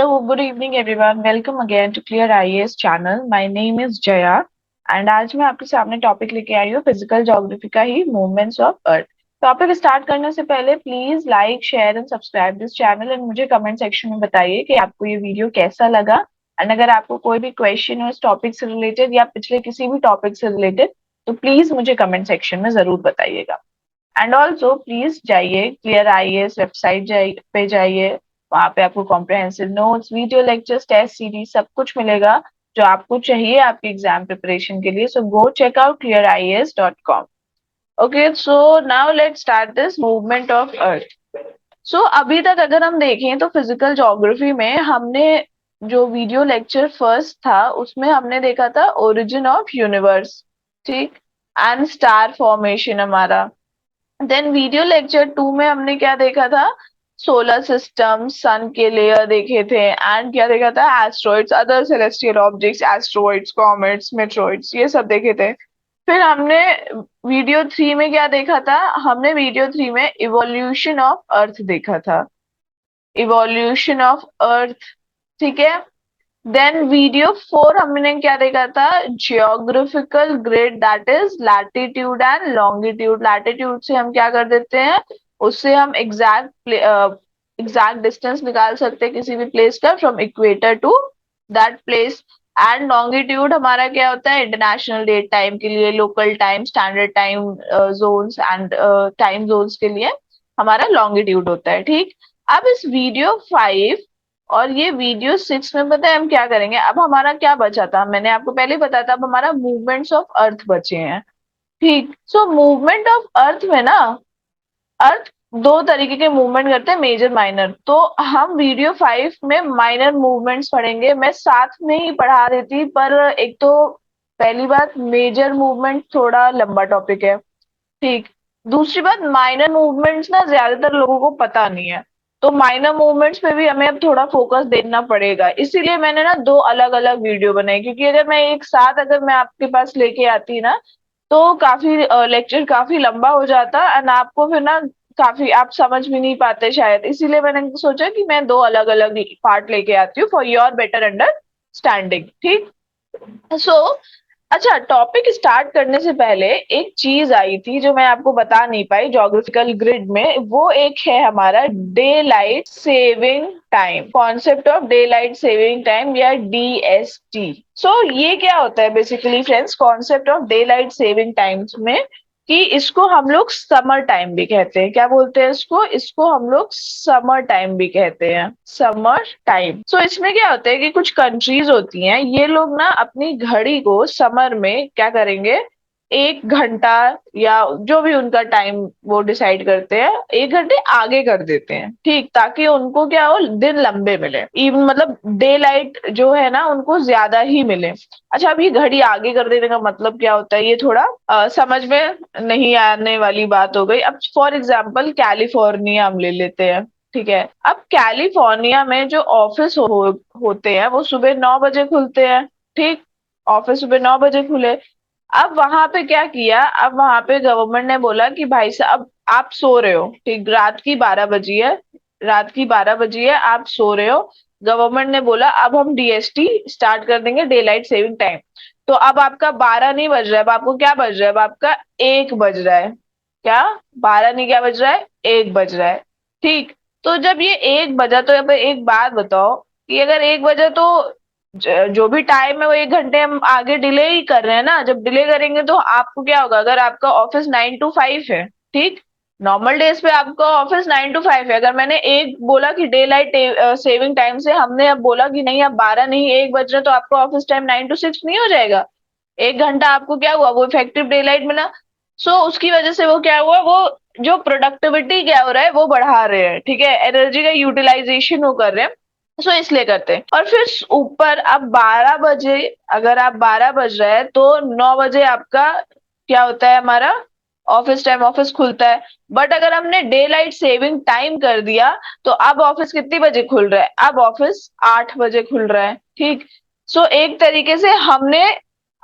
Hello, good evening everyone. Welcome again to Clear IAS channel. My name is Jaya and आज मैं आपके सामने topic लेके आई हूँ फिजिकल ज्योग्राफी का ही movements of earth. Topic start करने से पहले please like share and subscribe this channel and मुझे कमेंट सेक्शन में बताइए कि आपको ये वीडियो कैसा लगा। एंड अगर आपको कोई भी क्वेश्चन हो इस टॉपिक से रिलेटेड या पिछले किसी भी टॉपिक से रिलेटेड तो प्लीज मुझे कमेंट सेक्शन में जरूर बताइएगा। एंड ऑल्सो प्लीज जाइए क्लियर आईएएस वेबसाइट पे जाइए। वहां पे आपको comprehensive notes, video lectures, test series सब कुछ मिलेगा जो आपको चाहिए आपकी एग्जाम प्रिपरेशन के लिए। So go check out clearias.com। Okay, so now let's start this movement of earth. So अभी तक अगर हम देखें तो फिजिकल ज्योग्राफी में हमने जो वीडियो लेक्चर फर्स्ट था उसमें हमने देखा था ओरिजिन ऑफ यूनिवर्स, ठीक, एंड स्टार फॉर्मेशन हमारा। देन वीडियो लेक्चर 2 में हमने क्या देखा था, सोलर सिस्टम, सन के लेयर देखे थे एंड क्या देखा था, asteroids, other celestial objects, asteroids, comets, meteoroids, ये सब देखे थे। फिर हमने वीडियो 3 में क्या देखा था, हमने वीडियो 3 में इवोल्यूशन ऑफ अर्थ देखा था, इवोल्यूशन ऑफ अर्थ, ठीक है। देन वीडियो 4 हमने क्या देखा था, geographical grid, that is latitude and longitude. Latitude से हम क्या कर देते हैं, उससे हम एग्जैक्ट डिस्टेंस निकाल सकते हैं किसी भी प्लेस का from equator to that place. And longitude हमारा क्या होता है, इंटरनेशनल डेट टाइम के लिए, local time, standard time zones and time zones के लिए हमारा लॉन्गिट्यूड होता है, ठीक। अब इस वीडियो 5 और ये वीडियो 6 में पता है हम क्या करेंगे। अब हमारा क्या बचा था, मैंने आपको पहले ही बताया था, अब हमारा मूवमेंट्स ऑफ अर्थ बचे हैं, ठीक। सो मूवमेंट ऑफ अर्थ में ना, अर्थ दो तरीके के मूवमेंट करते हैं, मेजर माइनर। तो हम वीडियो 5 में माइनर मूवमेंट्स पढ़ेंगे, मैं साथ में ही पढ़ा देती, पर एक तो पहली बात मेजर मूवमेंट थोड़ा लंबा टॉपिक है, ठीक। दूसरी बात, माइनर मूवमेंट्स ना ज्यादातर लोगों को पता नहीं है, तो माइनर मूवमेंट्स पे भी हमें अब थोड़ा फोकस देना पड़ेगा। इसीलिए मैंने ना दो अलग अलग वीडियो बनाई, क्योंकि अगर मैं एक साथ अगर मैं आपके पास लेके आती ना तो काफी लेक्चर काफी लंबा हो जाता एंड आपको फिर ना काफी आप समझ भी नहीं पाते शायद। इसीलिए मैंने सोचा कि मैं दो अलग अलग पार्ट लेके आती हूँ फॉर योर बेटर अंडरस्टैंडिंग, ठीक। सो अच्छा, टॉपिक स्टार्ट करने से पहले एक चीज आई थी जो मैं आपको बता नहीं पाई ज्योग्राफिकल ग्रिड में, वो एक है हमारा day light saving time, concept of day light saving time या DST। सो ये क्या होता है basically friends, concept of day light saving times में, कि इसको हम लोग समर टाइम भी कहते हैं। क्या बोलते हैं इसको, इसको हम लोग समर टाइम भी कहते हैं, समर टाइम। सो इसमें क्या होता है कि कुछ कंट्रीज होती हैं, ये लोग ना अपनी घड़ी को समर में क्या करेंगे, 1 घंटा या जो भी उनका टाइम वो डिसाइड करते हैं, 1 घंटे आगे कर देते हैं, ठीक, ताकि उनको क्या हो, दिन लंबे मिले, इवन मतलब डे लाइट जो है ना उनको ज्यादा ही मिले। अच्छा, अब ये घड़ी आगे कर देने का मतलब क्या होता है, ये थोड़ा समझ में नहीं आने वाली बात हो गई। अब फॉर एग्जाम्पल कैलिफोर्निया हम ले लेते हैं, ठीक है। अब कैलिफोर्निया में जो ऑफिस होते हैं वो सुबह 9 बजे खुलते हैं, ठीक, ऑफिस सुबह 9 बजे खुले। अब वहां पे क्या किया, अब वहां पे गवर्नमेंट ने बोला कि भाई साहब आप सो रहे हो, ठीक, रात की 12 बजी है, रात की 12 बजी है, आप सो रहे हो। गवर्नमेंट ने बोला अब हम DST स्टार्ट कर देंगे, डे लाइट सेविंग टाइम। तो अब आपका 12 नहीं बज रहा है, अब आपको क्या बज रहा है, अब आपका 1 बज रहा है। क्या, 12 नहीं, क्या बज रहा है, 1 बज रहा है, ठीक। तो जब ये 1 बजा तो अब एक बात बताओ कि अगर 1 बजा तो जो भी टाइम है वो 1 घंटे हम आगे डिले ही कर रहे हैं ना। जब डिले करेंगे तो आपको क्या होगा, अगर आपका ऑफिस 9 to 5 है, ठीक, नॉर्मल डेज पे आपका ऑफिस 9 to 5 है, अगर मैंने एक बोला कि डे लाइट सेविंग टाइम से हमने अब बोला कि नहीं अब 12 नहीं 1 बज रहा, तो आपका ऑफिस टाइम 9 to 6 नहीं हो जाएगा, 1 घंटा आपको क्या हुआ, वो इफेक्टिव डे लाइट मिला। सो उसकी वजह से वो क्या हुआ, वो जो प्रोडक्टिविटी क्या हो रहा है वो बढ़ा रहे हैं, ठीक है, एनर्जी का यूटिलाइजेशन वो कर रहे हैं। सो इसलिए करते हैं। और फिर ऊपर अब 12 बजे, अगर आप 12 बज रहे हैं तो 9 बजे आपका क्या होता है, हमारा ऑफिस टाइम, ऑफिस खुलता है। बट अगर हमने डे लाइट सेविंग टाइम कर दिया तो अब ऑफिस कितनी बजे खुल रहा है, अब ऑफिस 8 बजे खुल रहा है, ठीक। सो एक तरीके से हमने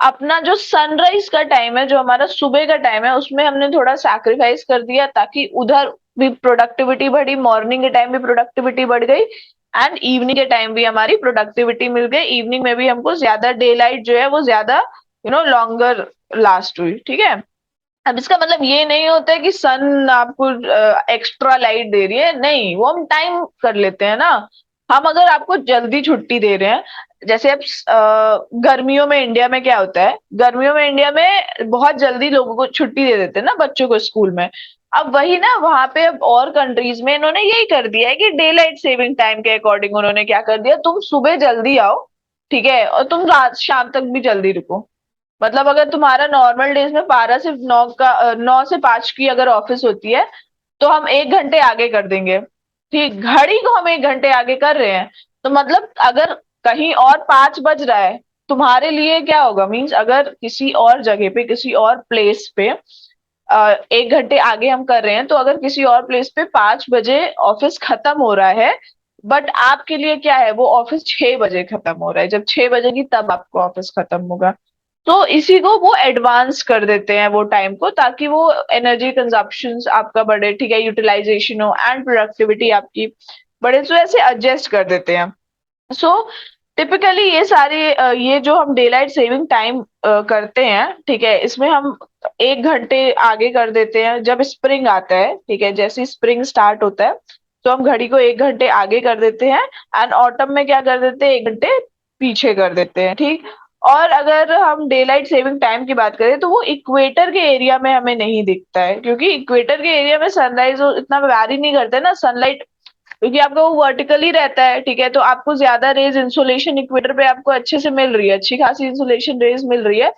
अपना जो सनराइज का टाइम है, जो हमारा सुबह का टाइम है, उसमें हमने थोड़ा सैक्रिफाइस कर दिया ताकि उधर भी प्रोडक्टिविटी बढ़ी, मॉर्निंग के टाइम भी प्रोडक्टिविटी बढ़ गई एंड इवनिंग के टाइम भी हमारी प्रोडक्टिविटी मिल गई, इवनिंग में भी हमको ज्यादा डे लाइट जो है वो ज्यादा लॉन्गर लास्ट हुई, ठीक है। अब इसका मतलब ये नहीं होता है कि सन आपको एक्स्ट्रा लाइट दे रही है, नहीं, वो हम टाइम कर लेते हैं ना। हम अगर आपको जल्दी छुट्टी दे रहे हैं, जैसे अब गर्मियों में इंडिया में क्या होता है, गर्मियों में इंडिया में बहुत जल्दी लोगों को छुट्टी दे देते हैं ना बच्चों को स्कूल में। अब वही ना वहां पे अब और कंट्रीज में इन्होंने यही कर दिया है कि डे लाइट सेविंग टाइम के अकॉर्डिंग उन्होंने क्या कर दिया, तुम सुबह जल्दी आओ, ठीक है, और तुम रात शाम तक भी जल्दी रुको। मतलब अगर तुम्हारा नॉर्मल डेज में 12 से 9 की अगर ऑफिस होती है, तो हम 1 घंटे आगे कर देंगे, ठीक, घड़ी को हम 1 घंटे आगे कर रहे हैं। तो मतलब अगर कहीं और 5 बज रहा है, तुम्हारे लिए क्या होगा, मीन्स अगर किसी और जगह पे किसी और प्लेस पे 1 घंटे आगे हम कर रहे हैं, तो अगर किसी और प्लेस पे 5 बजे ऑफिस खत्म हो रहा है, बट आपके लिए क्या है, वो ऑफिस 6 बजे खत्म हो रहा है, जब 6 बजे की तब आपको ऑफिस खत्म होगा। तो इसी को वो एडवांस कर देते हैं वो टाइम को, ताकि वो एनर्जी कंजप्शन आपका बढ़े, ठीक है, यूटिलाइजेशन हो एंड प्रोडक्टिविटी आपकी बढ़े, तो ऐसे एडजस्ट कर देते हैं। सो टिपिकली ये सारे ये जो हम डे लाइट सेविंग टाइम करते हैं, ठीक है, इसमें हम 1 घंटे आगे कर देते हैं जब स्प्रिंग आता है, ठीक है, जैसे स्प्रिंग स्टार्ट होता है तो हम घड़ी को 1 घंटे आगे कर देते हैं, एंड ऑटम में क्या कर देते हैं, 1 घंटे पीछे कर देते हैं, ठीक। और अगर हम डे लाइट सेविंग टाइम की बात करें तो वो इक्वेटर के एरिया में हमें नहीं दिखता है, क्योंकि इक्वेटर के एरिया में सनराइज इतना वैरी नहीं करता है ना सनलाइट, क्योंकि आपका वो वर्टिकली रहता है, ठीक है, तो आपको ज्यादा रेज इंसोलेशन इक्वेटर पे आपको अच्छे से मिल रही है, अच्छी खासी इंसोलेशन रेज मिल रही है।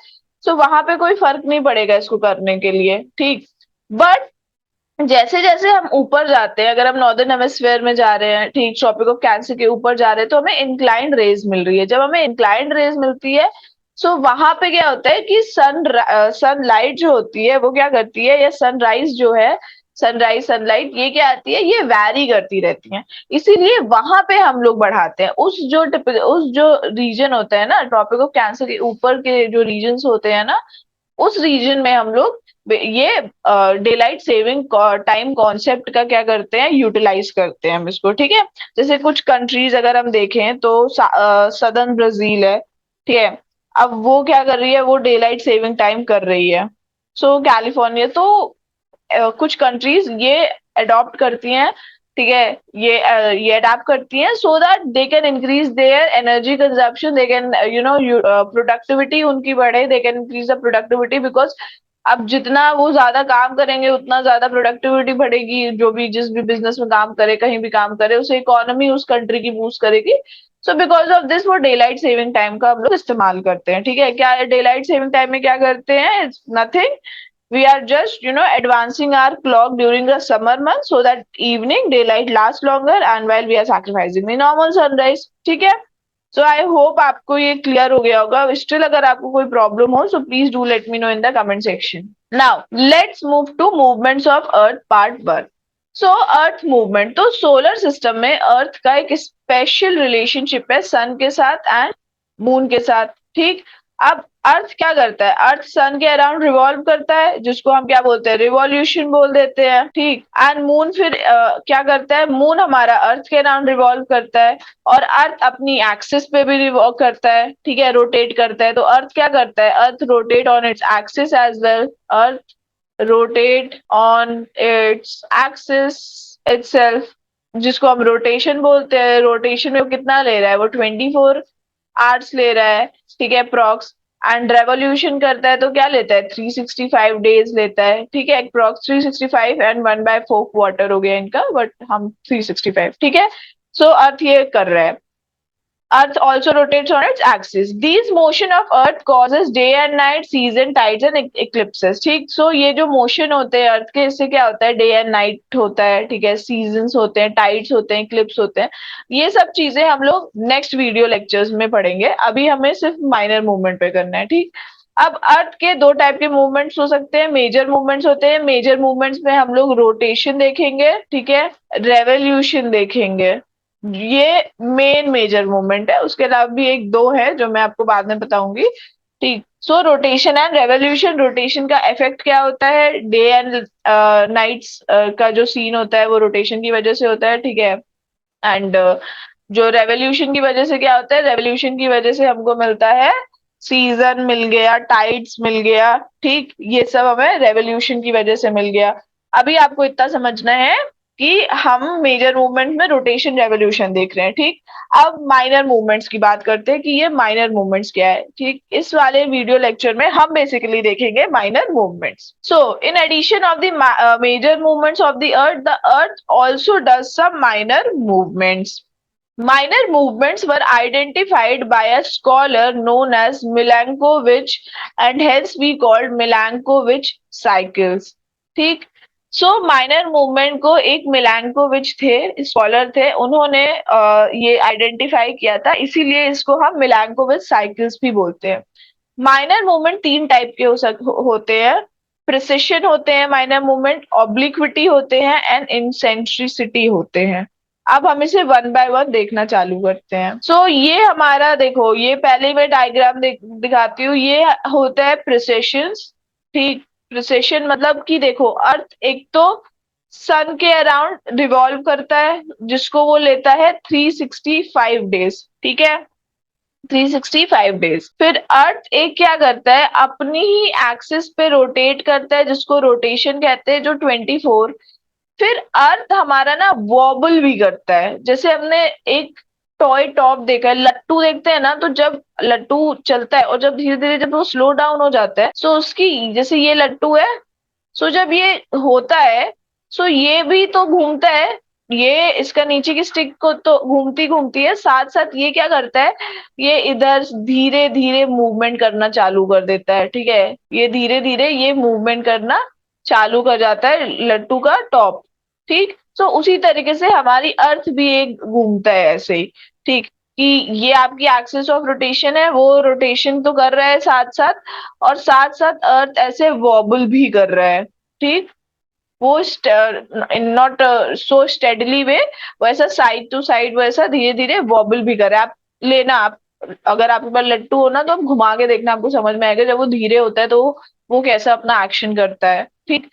सो वहां पे कोई फर्क नहीं पड़ेगा इसको करने के लिए, ठीक। बट जैसे जैसे हम ऊपर जाते हैं, अगर हम नॉर्दर्न हेमिस्फेयर में जा रहे हैं, ठीक, ट्रॉपिक ऑफ कैंसर के ऊपर जा रहे हैं, तो हमें इंक्लाइंड रेज मिल रही है। जब हमें इंक्लाइंड रेज मिलती है, सो वहां पे क्या होता है कि सनलाइट जो होती है वो क्या करती है, या सनराइज जो है, सनराइज सनलाइट ये क्या आती है, ये वैरी करती रहती है। इसीलिए वहां पे हम लोग बढ़ाते हैं उस जो रीजन होता है ना, ट्रॉपिक ऑफ कैंसर के ऊपर के जो रीजन होते हैं ना, उस रीजन में हम लोग ये day light saving time concept का क्या करते हैं, यूटिलाइज करते हैं हम इसको, ठीक है। जैसे कुछ कंट्रीज अगर हम देखें तो सदर्न ब्राजील है, ठीक है, अब वो क्या कर रही है, वो डे लाइट सेविंग टाइम कर रही है। सो कैलिफोर्निया, तो कुछ कंट्रीज ये अडॉप्ट करती हैं, ठीक है, ये अडाप्ट करती हैं so that they can increase their energy consumption, they can productivity उनकी बढ़े, they can increase the productivity, because अब जितना वो ज्यादा काम करेंगे उतना ज्यादा प्रोडक्टिविटी बढ़ेगी, जो भी जिस भी बिजनेस में काम करे, कहीं भी काम करे, उसे इकोनॉमी उस कंट्री की बूस्ट करेगी। सो बिकॉज ऑफ दिस वो डे लाइट सेविंग टाइम का हम लोग इस्तेमाल करते हैं, ठीक है। क्या डे लाइट सेविंग टाइम में क्या करते हैं, nothing, we are just advancing our clock during the summer month so that evening daylight lasts longer and while we are sacrificing the normal sunrise, ठीक है। सो आई होप आपको ये clear हो गया होगा। स्टिल अगर आपको कोई प्रॉब्लम हो so please do let me know in the comment section. Now let's move to movements of earth part 1। So earth movement, तो सोलर सिस्टम में अर्थ का एक स्पेशल रिलेशनशिप है सन के साथ एंड मून के साथ, ठीक। अब अर्थ क्या करता है, अर्थ सन के अराउंड रिवॉल्व करता है, जिसको हम क्या बोलते हैं, रिवॉल्यूशन बोल देते हैं, ठीक। एंड मून फिर क्या करता है, मून हमारा अर्थ के अराउंड रिवॉल्व करता है, और अर्थ अपनी एक्सिस पे भी रिवॉल्व करता है, ठीक है, रोटेट करता है। तो अर्थ क्या करता है, earth rotate on its axis as well, earth rotate on its axis itself, जिसको हम रोटेशन बोलते हैं। रोटेशन में वो कितना ले रहा है, वो 24 आवर्स ले रहा है, ठीक है, अप्रॉक्स। एंड रेवोल्यूशन करता है तो क्या लेता है, 365 डेज लेता है, ठीक है, अप्रॉक्स 365 एंड 1/4 हो गया इनका, बट हम 365, ठीक है। सो अर्थ ये कर रहा है। Earth also rotates on its axis. These motion of Earth causes day and night, season, tides and eclipses. ठीक, सो ये जो मोशन होते हैं अर्थ के, इससे क्या होता है, डे एंड नाइट होता है, ठीक है, सीजन्स होते हैं, टाइड्स होते हैं, इक्लिप्स होते हैं। ये सब चीजें हम लोग नेक्स्ट वीडियो लेक्चर्स में पढ़ेंगे, अभी हमें सिर्फ माइनर मूवमेंट पे करना है, ठीक। अब अर्थ के दो टाइप के मूवमेंट्स हो सकते हैं, मेजर मूवमेंट्स होते हैं। मेजर मूवमेंट्स में हम लोग रोटेशन देखेंगे, ठीक है, रेवोल्यूशन देखेंगे, ये मेन मेजर मूवमेंट है। उसके अलावा भी एक दो है जो मैं आपको बाद में बताऊंगी, ठीक। सो रोटेशन एंड रेवोल्यूशन, रोटेशन का इफेक्ट क्या होता है, डे एंड नाइट्स का जो सीन होता है वो रोटेशन की वजह से होता है, ठीक है। एंड जो रेवोल्यूशन की वजह से क्या होता है, रेवोल्यूशन की वजह से हमको मिलता है सीजन मिल गया, टाइड्स मिल गया, ठीक, ये सब हमें रेवोल्यूशन की वजह से मिल गया। अभी आपको इतना समझना है कि हम मेजर मूवमेंट में रोटेशन रेवोल्यूशन देख रहे हैं, ठीक। अब माइनर मूवमेंट्स की बात करते हैं कि ये माइनर मूवमेंट्स क्या है, ठीक। इस वाले वीडियो लेक्चर में हम बेसिकली देखेंगे minor movements. So in addition of the major movements of the earth also does some minor movements. Minor movements were identified by a scholar known as Milankovitch and hence we called Milankovitch cycles. ठीक, सो minor movement को एक मिलांकोविच थे, scholar थे, उन्होंने ये identify किया था, इसीलिए इसको हम मिलांकोविच साइकिल्स भी बोलते हैं। माइनर मूवमेंट तीन टाइप के होते हैं, प्रिसिशन होते हैं माइनर मूवमेंट, ऑब्लिक्विटी होते हैं एंड इंसेंट्रिसिटी होते हैं। अब हम इसे वन बाय वन देखना चालू करते हैं। सो ये हमारा देखो, ये पहले मैं डायग्राम दिखाती हूँ, ये होता है प्रिसेशन, ठीक। प्रिसेशन मतलब कि देखो अर्थ एक तो सन के अराउंड रिवॉल्व करता है, जिसको वो लेता है 365 डेज, ठीक है, 365 डेज। फिर अर्थ एक क्या करता है, अपनी ही एक्सिस पे रोटेट करता है, जिसको रोटेशन कहते हैं, जो 24। फिर अर्थ हमारा ना वॉबल भी करता है, जैसे हमने एक टॉय टॉप देखा है, लट्टू देखते हैं ना, तो जब लट्टू चलता है और जब धीरे धीरे जब वो स्लो डाउन हो जाता है, सो उसकी जैसे ये लट्टू है, सो जब ये होता है, सो ये भी तो घूमता है, ये इसका नीचे की स्टिक को तो घूमती घूमती है, साथ साथ ये क्या करता है, ये इधर धीरे धीरे मूवमेंट करना चालू कर देता है, ठीक है, ये धीरे धीरे ये मूवमेंट करना चालू कर जाता है लट्टू का टॉप, ठीक। तो उसी तरीके से हमारी अर्थ भी एक घूमता है ऐसे ही, ठीक, कि ये आपकी एक्सिस ऑफ रोटेशन है, वो रोटेशन तो कर रहा है साथ साथ, और साथ साथ अर्थ ऐसे वॉबल भी कर रहा है, ठीक। वो नॉट सो स्टेडली वे, वैसा साइड टू साइड वैसा धीरे धीरे वॉबल भी कर रहा है। आप लेना, आप अगर आपके पास लट्टू हो ना, तो आप घुमा के देखना, आपको समझ में आएगा जब वो धीरे होता है तो वो कैसा अपना एक्शन करता है, ठीक।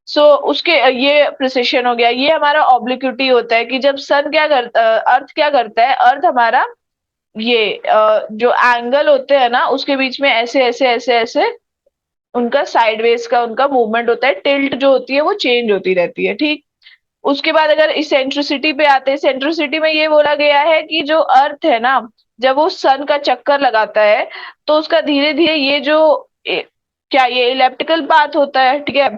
सो उसके ये प्रिसिशन हो गया। ये हमारा ऑब्लिक्विटी होता है कि जब सन क्या करता, अर्थ क्या करता है, अर्थ हमारा ये जो एंगल होते हैं ना, उसके बीच में ऐसे ऐसे ऐसे ऐसे उनका साइडवेज का उनका मूवमेंट होता है, टिल्ट जो होती है वो चेंज होती रहती है, ठीक। उसके बाद अगर इसेंट्रिसिटी पे आते हैं, सेंट्रिसिटी में ये बोला गया है कि जो अर्थ है ना, जब वो सन का चक्कर लगाता है, तो उसका धीरे धीरे ये जो क्या ये इलेप्टिकल पाथ होता है, ठीक है,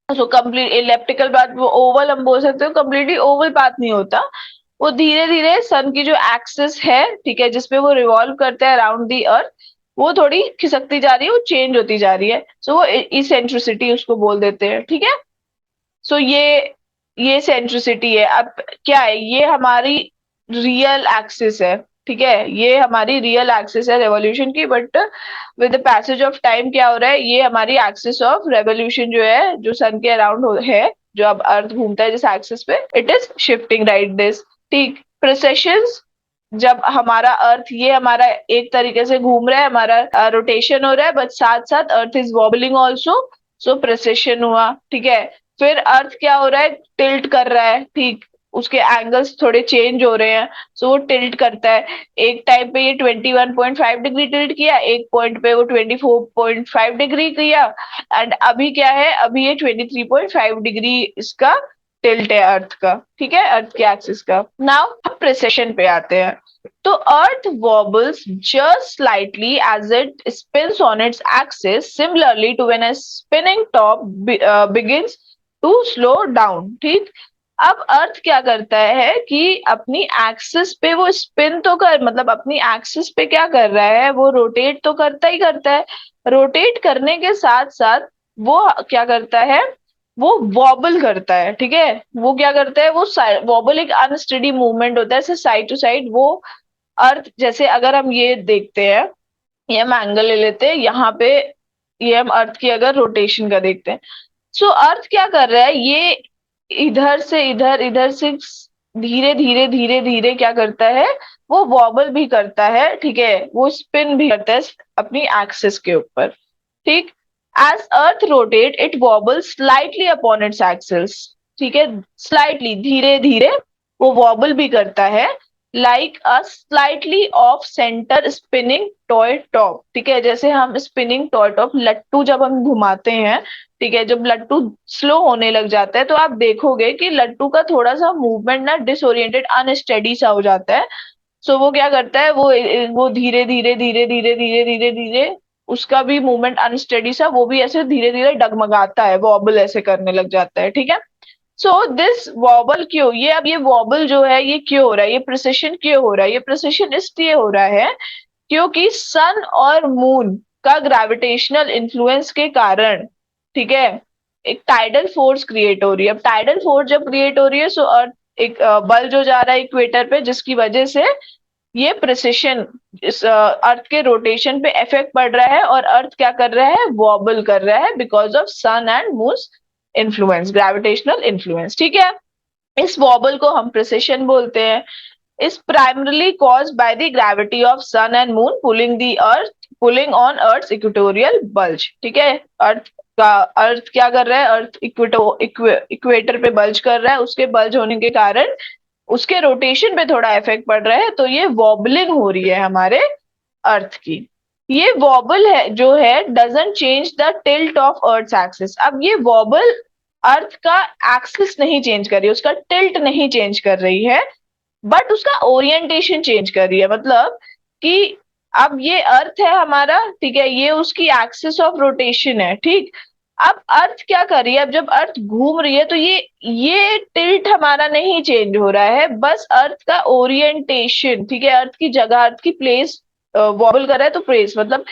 सो कंप्लीट इलेप्टिकल पाथ, वो ओवल हम बोल सकते हो, कंप्लीटली ओवल पाथ नहीं होता, वो धीरे धीरे सन की जो एक्सिस है, ठीक है, जिसपे वो रिवॉल्व करता है अराउंड दी अर्थ, वो थोड़ी खिसकती जा रही है, वो चेंज होती जा रही है, सो वो इसेंट्रिसिटी उसको बोल देते हैं, ठीक है। सो ये सेंट्रिसिटी है। अब क्या है, ये हमारी रियल एक्सिस है, ठीक है, ये हमारी रियल एक्सिस है रेवोल्यूशन की, but with the passage of time क्या हो रहा है, ये हमारी एक्सिस ऑफ रेवोल्यूशन जो है, जो सन के अराउंड है, जो अब अर्थ घूमता है जिस एक्सिस पे, it is shifting right this, ठीक। प्रिसेशंस, जब हमारा अर्थ ये हमारा एक तरीके से घूम रहा है, हमारा रोटेशन हो रहा है, बट साथ साथ earth is wobbling also, so precision हुआ, ठीक है। फिर अर्थ क्या हो रहा है, टिल्ट कर रहा है, ठीक, उसके एंगल्स थोड़े चेंज हो रहे हैं, सो वो टिल्ट करता है। एक टाइम पे ये 21.5 डिग्री टिल्ट किया, एक पॉइंट पे वो 24.5 डिग्री किया, एंड अभी क्या है, अभी ये 23.5 डिग्री इसका टिल्ट है अर्थ का, ठीक है, अर्थ के एक्सिस का। नाउ हम प्रिसेशन पे आते हैं। तो अर्थ wobbles just slightly as it spins on its axis, similarly to when a spinning top begins to slow down, ठीक। अब अर्थ क्या करता है कि अपनी एक्सिस पे वो स्पिन तो कर, मतलब अपनी एक्सिस पे क्या कर रहा है, वो रोटेट तो करता ही करता है, रोटेट करने के साथ साथ वो क्या करता है, वो वॉबल करता है, ठीक है। वो क्या करता है, वो वॉबल एक अनस्टेडी मूवमेंट होता है, ऐसे साइड टू साइड वो अर्थ, जैसे अगर हम ये देखते हैं, ये हम एंगल ले लेते हैं यहाँ पे, ये हम अर्थ की अगर रोटेशन का देखते हैं, सो अर्थ क्या कर रहा है, ये इधर से इधर, इधर से धीरे धीरे धीरे धीरे क्या करता है, वो वॉबल भी करता है, ठीक है, वो स्पिन भी करता है अपनी एक्सिस के ऊपर, ठीक। As earth rotate it wobble slightly upon its axis, ठीक है, स्लाइटली धीरे धीरे वो वॉबल भी करता है, like a slightly of centre spinning toy top. ठीक है, जैसे हम स्पिनिंग टॉय टॉप लट्टू जब हम घुमाते हैं, ठीक है, जब लट्टू स्लो होने लग जाता है तो आप देखोगे कि लट्टू का थोड़ा सा मूवमेंट ना डिसोरिएंटेड अनस्टेडी सा हो जाता है। सो वो क्या करता है, वो धीरे धीरे धीरे धीरे धीरे धीरे धीरे उसका भी मूवमेंट अनस्टेडी सा, वो भी ऐसे धीरे धीरे डगमगाता है, वॉबल ऐसे करने लग जाता है। ठीक है, सो दिस वॉबल क्यों, ये अब ये वॉबल जो है ये क्यों हो रहा है, ये प्रिसिशन क्यों हो रहा है, ये प्रिसिशन इसलिए हो रहा है क्योंकि सन और मून का ग्रेविटेशनल इन्फ्लुएंस के कारण, ठीक है, एक टाइडल फोर्स क्रिएट हो रही है। अब टाइडल फोर्स जब क्रिएट हो रही है, सो अर्थ एक बल जो जा रहा है इक्वेटर पे, जिसकी वजह से ये प्रिसिशन इस अर्थ के रोटेशन पे इफेक्ट पड़ रहा है, और अर्थ क्या कर रहा है, वॉबल कर रहा है because of sun and moon influence, gravitational influence. ठीक है, इस वॉबल को हम प्रिसिशन बोलते हैं। Is primarily caused by the gravity of sun and moon pulling on earth's equatorial bulge। ठीक है, अर्थ क्या कर रहा है, अर्थ इक्वेटर पे बल्ज कर रहा है, उसके बल्ज होने के कारण उसके रोटेशन पे थोड़ा इफेक्ट पड़ रहा है, तो ये वॉबलिंग हो रही है हमारे अर्थ की। ये वॉबल है जो है doesn't change the tilt of earth axis. अब ये वॉबल अर्थ का एक्सिस नहीं चेंज कर रही है, उसका टिल्ट नहीं चेंज कर रही है, बट उसका ओरिएंटेशन चेंज कर रही है। मतलब कि अब ये अर्थ है हमारा, ठीक है, ये उसकी एक्सिस ऑफ रोटेशन है। ठीक, अब अर्थ क्या कर रही है, अब जब अर्थ घूम रही है तो ये टिल्ट हमारा नहीं चेंज हो रहा है, बस अर्थ का ओरिएंटेशन, ठीक है, अर्थ की जगह, अर्थ की प्लेस वॉबल कर रहा है, तो प्लेस मतलब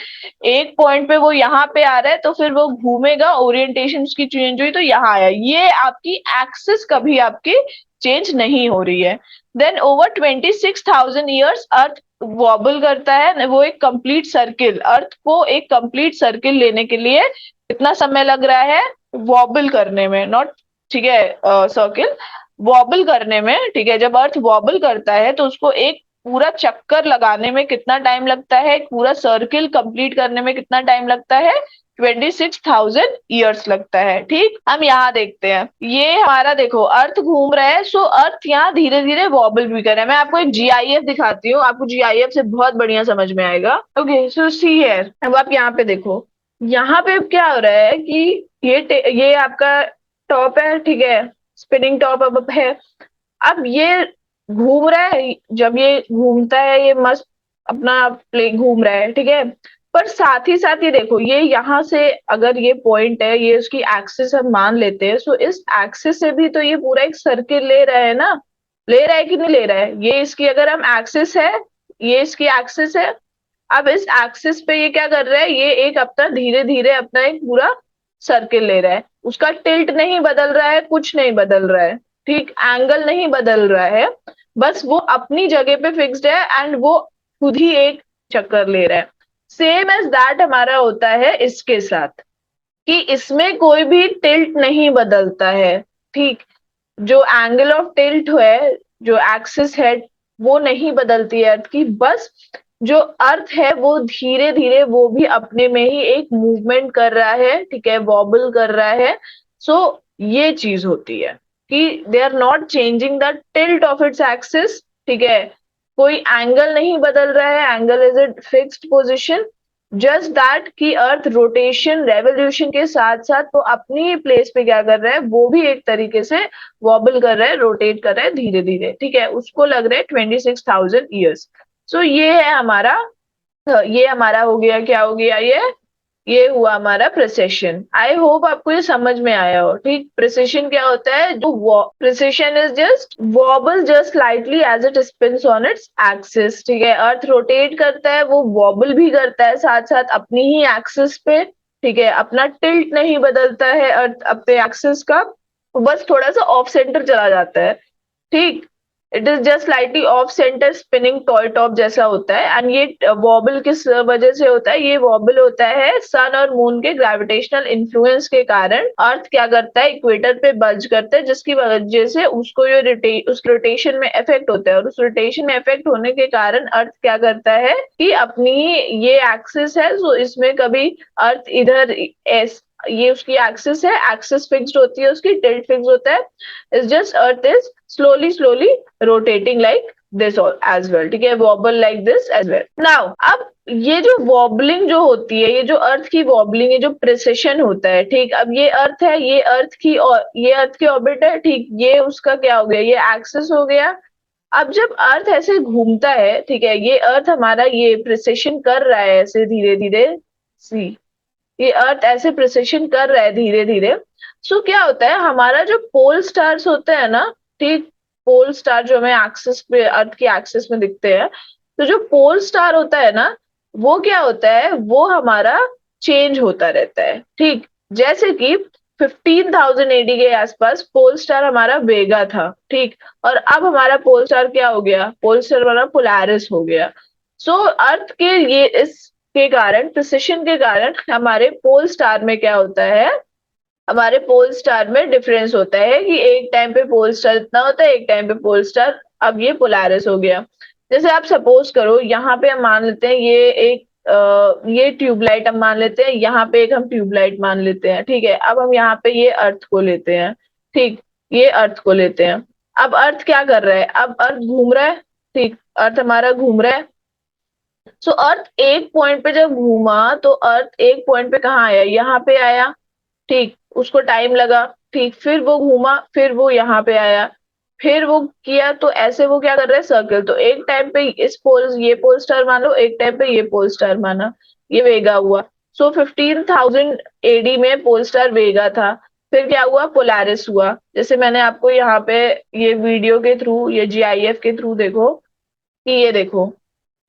एक पॉइंट पे वो यहाँ पे आ रहा है तो फिर वो घूमेगा, ओरिएंटेशन उसकी चेंज हुई तो यहाँ आया, ये आपकी एक्सिस कभी आपकी चेंज नहीं हो रही है। देन ओवर 26,000 ईयर्स अर्थ वॉबल करता है, वो एक कंप्लीट सर्किल, अर्थ को एक कंप्लीट सर्किल लेने के लिए कितना समय लग रहा है वॉबल करने में, नॉट, ठीक है, सर्किल वॉबल करने में। ठीक है, जब अर्थ वॉबल करता है तो उसको एक पूरा चक्कर लगाने में कितना टाइम लगता है, एक पूरा सर्किल कंप्लीट करने में कितना टाइम लगता है, 26,000 ईयर्स लगता है। ठीक, हम यहाँ देखते हैं, ये हमारा देखो अर्थ घूम रहा है, सो अर्थ यहाँ धीरे धीरे वॉबल भी कर रहा है। मैं आपको एक जीआईएफ दिखाती हूँ, आपको जीआईएफ से बहुत बढ़िया समझ में आएगा। ओके, सो सी हियर, अब आप यहाँ पे देखो, यहाँ पे क्या हो रहा है कि ये आपका टॉप है, ठीक है, स्पिनिंग टॉप अब है। अब ये घूम रहा है, जब ये घूमता है ये मस्त अपना प्ले घूम रहा है, ठीक है, पर साथ ही साथ ये देखो, ये यहाँ से अगर ये पॉइंट है, ये उसकी एक्सिस हम मान लेते हैं, सो इस एक्सिस से भी तो ये पूरा एक सर्किल ले रहा है ना, ले रहा है कि नहीं ले रहा है, ये इसकी अगर हम एक्सिस है, ये इसकी एक्सिस है। अब इस एक्सिस पे ये क्या कर रहा है, ये एक अपना धीरे धीरे अपना एक पूरा सर्किल ले रहा है, उसका टिल्ट नहीं बदल रहा है, कुछ नहीं बदल रहा है, ठीक, एंगल नहीं बदल रहा है, बस वो अपनी जगह पे फिक्स्ड है एंड वो खुद ही एक चक्कर ले रहा है। सेम एज दैट हमारा होता है इसके साथ, कि इसमें कोई भी टिल्ट नहीं बदलता है। ठीक, जो एंगल ऑफ टिल्ट है, जो एक्सिस है, वो नहीं बदलती है अर्थ की, बस जो अर्थ है वो धीरे धीरे वो भी अपने में ही एक मूवमेंट कर रहा है, ठीक है, वॉबल कर रहा है। सो ये चीज होती है कि they are not changing the tilt of its axis, ठीक है, कोई एंगल नहीं बदल रहा है, angle is a fixed position, just that कि अर्थ रोटेशन रेवोल्यूशन के साथ साथ वो अपनी प्लेस पे क्या कर रहा है, वो भी एक तरीके से वॉबल कर रहा है, रोटेट कर रहा है धीरे धीरे, ठीक है, उसको लग रहा है 26,000 ईयर्स। सो ये है हमारा, ये हमारा हो गया, क्या हो गया, ये हुआ हमारा प्रिसिशन। आई होप आपको ये समझ में आया हो। ठीक, प्रिसिशन क्या होता है, जो precision is just wobble just slightly as it spins on its axis, ठीक है, अर्थ रोटेट करता है, वो वॉबल भी करता है साथ साथ अपनी ही एक्सिस पे, ठीक है, अपना टिल्ट नहीं बदलता है अर्थ अपने एक्सिस का, बस थोड़ा सा ऑफ सेंटर चला जाता है। ठीक, it is just slightly of centre spinning toy top जैसा होता है। एंड ये वॉबल किस वजह से होता है, ये वॉबल होता है सन और मून के ग्रेविटेशनल इन्फ्लुएंस के कारण। अर्थ क्या करता है, इक्वेटर पे बल्ज करता है, जिसकी वजह से उसको ये उस रोटेशन में इफेक्ट होता है, और उस रोटेशन में इफेक्ट होने के कारण अर्थ क्या करता है कि अपनी ये एक्सिस है, सो इसमें कभी अर्थ इधर ये उसकी एक्सिस है, एक्सिस फिक्स्ड होती है, उसकी टिल्ट फिक्स होता है, is just earth is slowly rotating like this as well, ठीक है, wobble like this as well. Now अब ये जो वॉबलिंग जो होती है, ये जो अर्थ की वॉबलिंग है, जो प्रिसिशन होता है, ठीक, अब ये अर्थ है, ये अर्थ की, और ये अर्थ की ऑर्बिट है, ठीक, ये उसका क्या हो गया, ये एक्सिस हो गया। अब जब अर्थ ऐसे घूमता है, ठीक है, ये अर्थ हमारा ये प्रिसिशन कर रहा है ऐसे धीरे धीरे, सी, ये अर्थ ऐसे प्रिसिशन कर रहा है धीरे धीरे। सो क्या होता है, हमारा जो पोल स्टार्स होते हैं ना, ठीक, पोल स्टार जो हमें एक्सिस पे, अर्थ की एक्सिस में दिखते हैं, तो जो पोल स्टार होता है ना, वो क्या होता है, वो हमारा चेंज होता रहता है, ठीक। जैसे कि 15,000 एडी के आसपास पोल स्टार हमारा वेगा था, ठीक, और अब हमारा पोल स्टार क्या हो गया, पोल स्टार हमारा पोलैरिस हो गया। सो अर्थ के ये इस के कारण, प्रिसिशन के कारण, हमारे पोल स्टार में क्या होता है, हमारे पोल स्टार में डिफरेंस होता है कि एक टाइम पे पोल स्टार इतना होता है, एक टाइम पे पोल स्टार, अब ये पोलैरिस हो गया। जैसे आप सपोज करो, यहाँ पे हम मान लेते हैं ये एक ये ट्यूबलाइट हम मान लेते हैं, यहाँ पे एक हम ट्यूबलाइट मान लेते हैं, ठीक है। अब हम यहाँ पे ये अर्थ को लेते हैं, ठीक, ये अर्थ को लेते हैं। अब अर्थ क्या कर रहा है, अब अर्थ घूम रहा है, ठीक, अर्थ हमारा घूम रहा है। सो अर्थ एक पॉइंट पे जब घूमा, तो अर्थ एक पॉइंट पे कहाँ आया, यहाँ पे आया, ठीक, उसको टाइम लगा, ठीक, फिर वो घूमा, फिर वो यहाँ पे आया, फिर वो किया, तो ऐसे वो क्या कर रहा है, सर्कल। तो एक टाइम पे इस पोल, ये पोल स्टार मान लो, एक टाइम पे ये पोल स्टार माना, ये वेगा हुआ। सो 15,000 एडी में पोल स्टार वेगा था। फिर क्या हुआ, पोलैरिस हुआ। जैसे मैंने आपको यहाँ पे ये वीडियो के थ्रू, ये जीआईएफ के थ्रू देखो, कि ये देखो,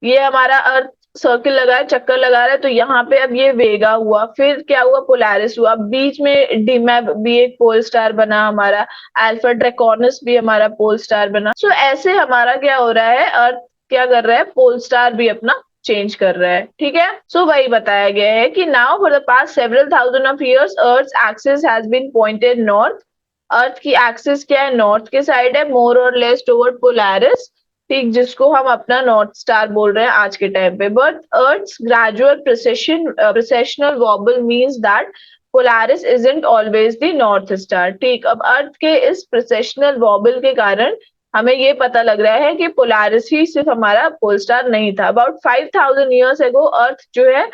ये हमारा अर्थ सर्किल लगा है, चक्कर लगा रहा है, तो यहाँ पे अब ये वेगा हुआ, फिर क्या हुआ, पोलैरिस हुआ, बीच में डीमैप भी एक पोल स्टार बना हमारा, अल्फा ड्रैकोनिस भी हमारा पोल स्टार बना। सो ऐसे हमारा क्या हो रहा है, अर्थ क्या कर रहा है, पोल स्टार भी अपना चेंज कर रहा है, ठीक है। सो वही बताया गया है कि now for the past several thousand of years earth axis has been pointed north. Earth की एक्सिस क्या है, नॉर्थ के साइड है, मोर और लेस टुवर्ड पोलैरिस, ठीक, जिसको हम अपना नॉर्थ स्टार बोल रहे हैं आज के टाइम पे। But earth's gradual precessional wobble means that Polaris isn't always the north star, ठीक। अब अर्थ के इस प्रिसेशनल वॉबल के कारण हमें ये पता लग रहा है कि पोलैरिस ही सिर्फ हमारा पोल स्टार नहीं था। अबाउट 5,000 ईयर्स एगो अर्थ जो है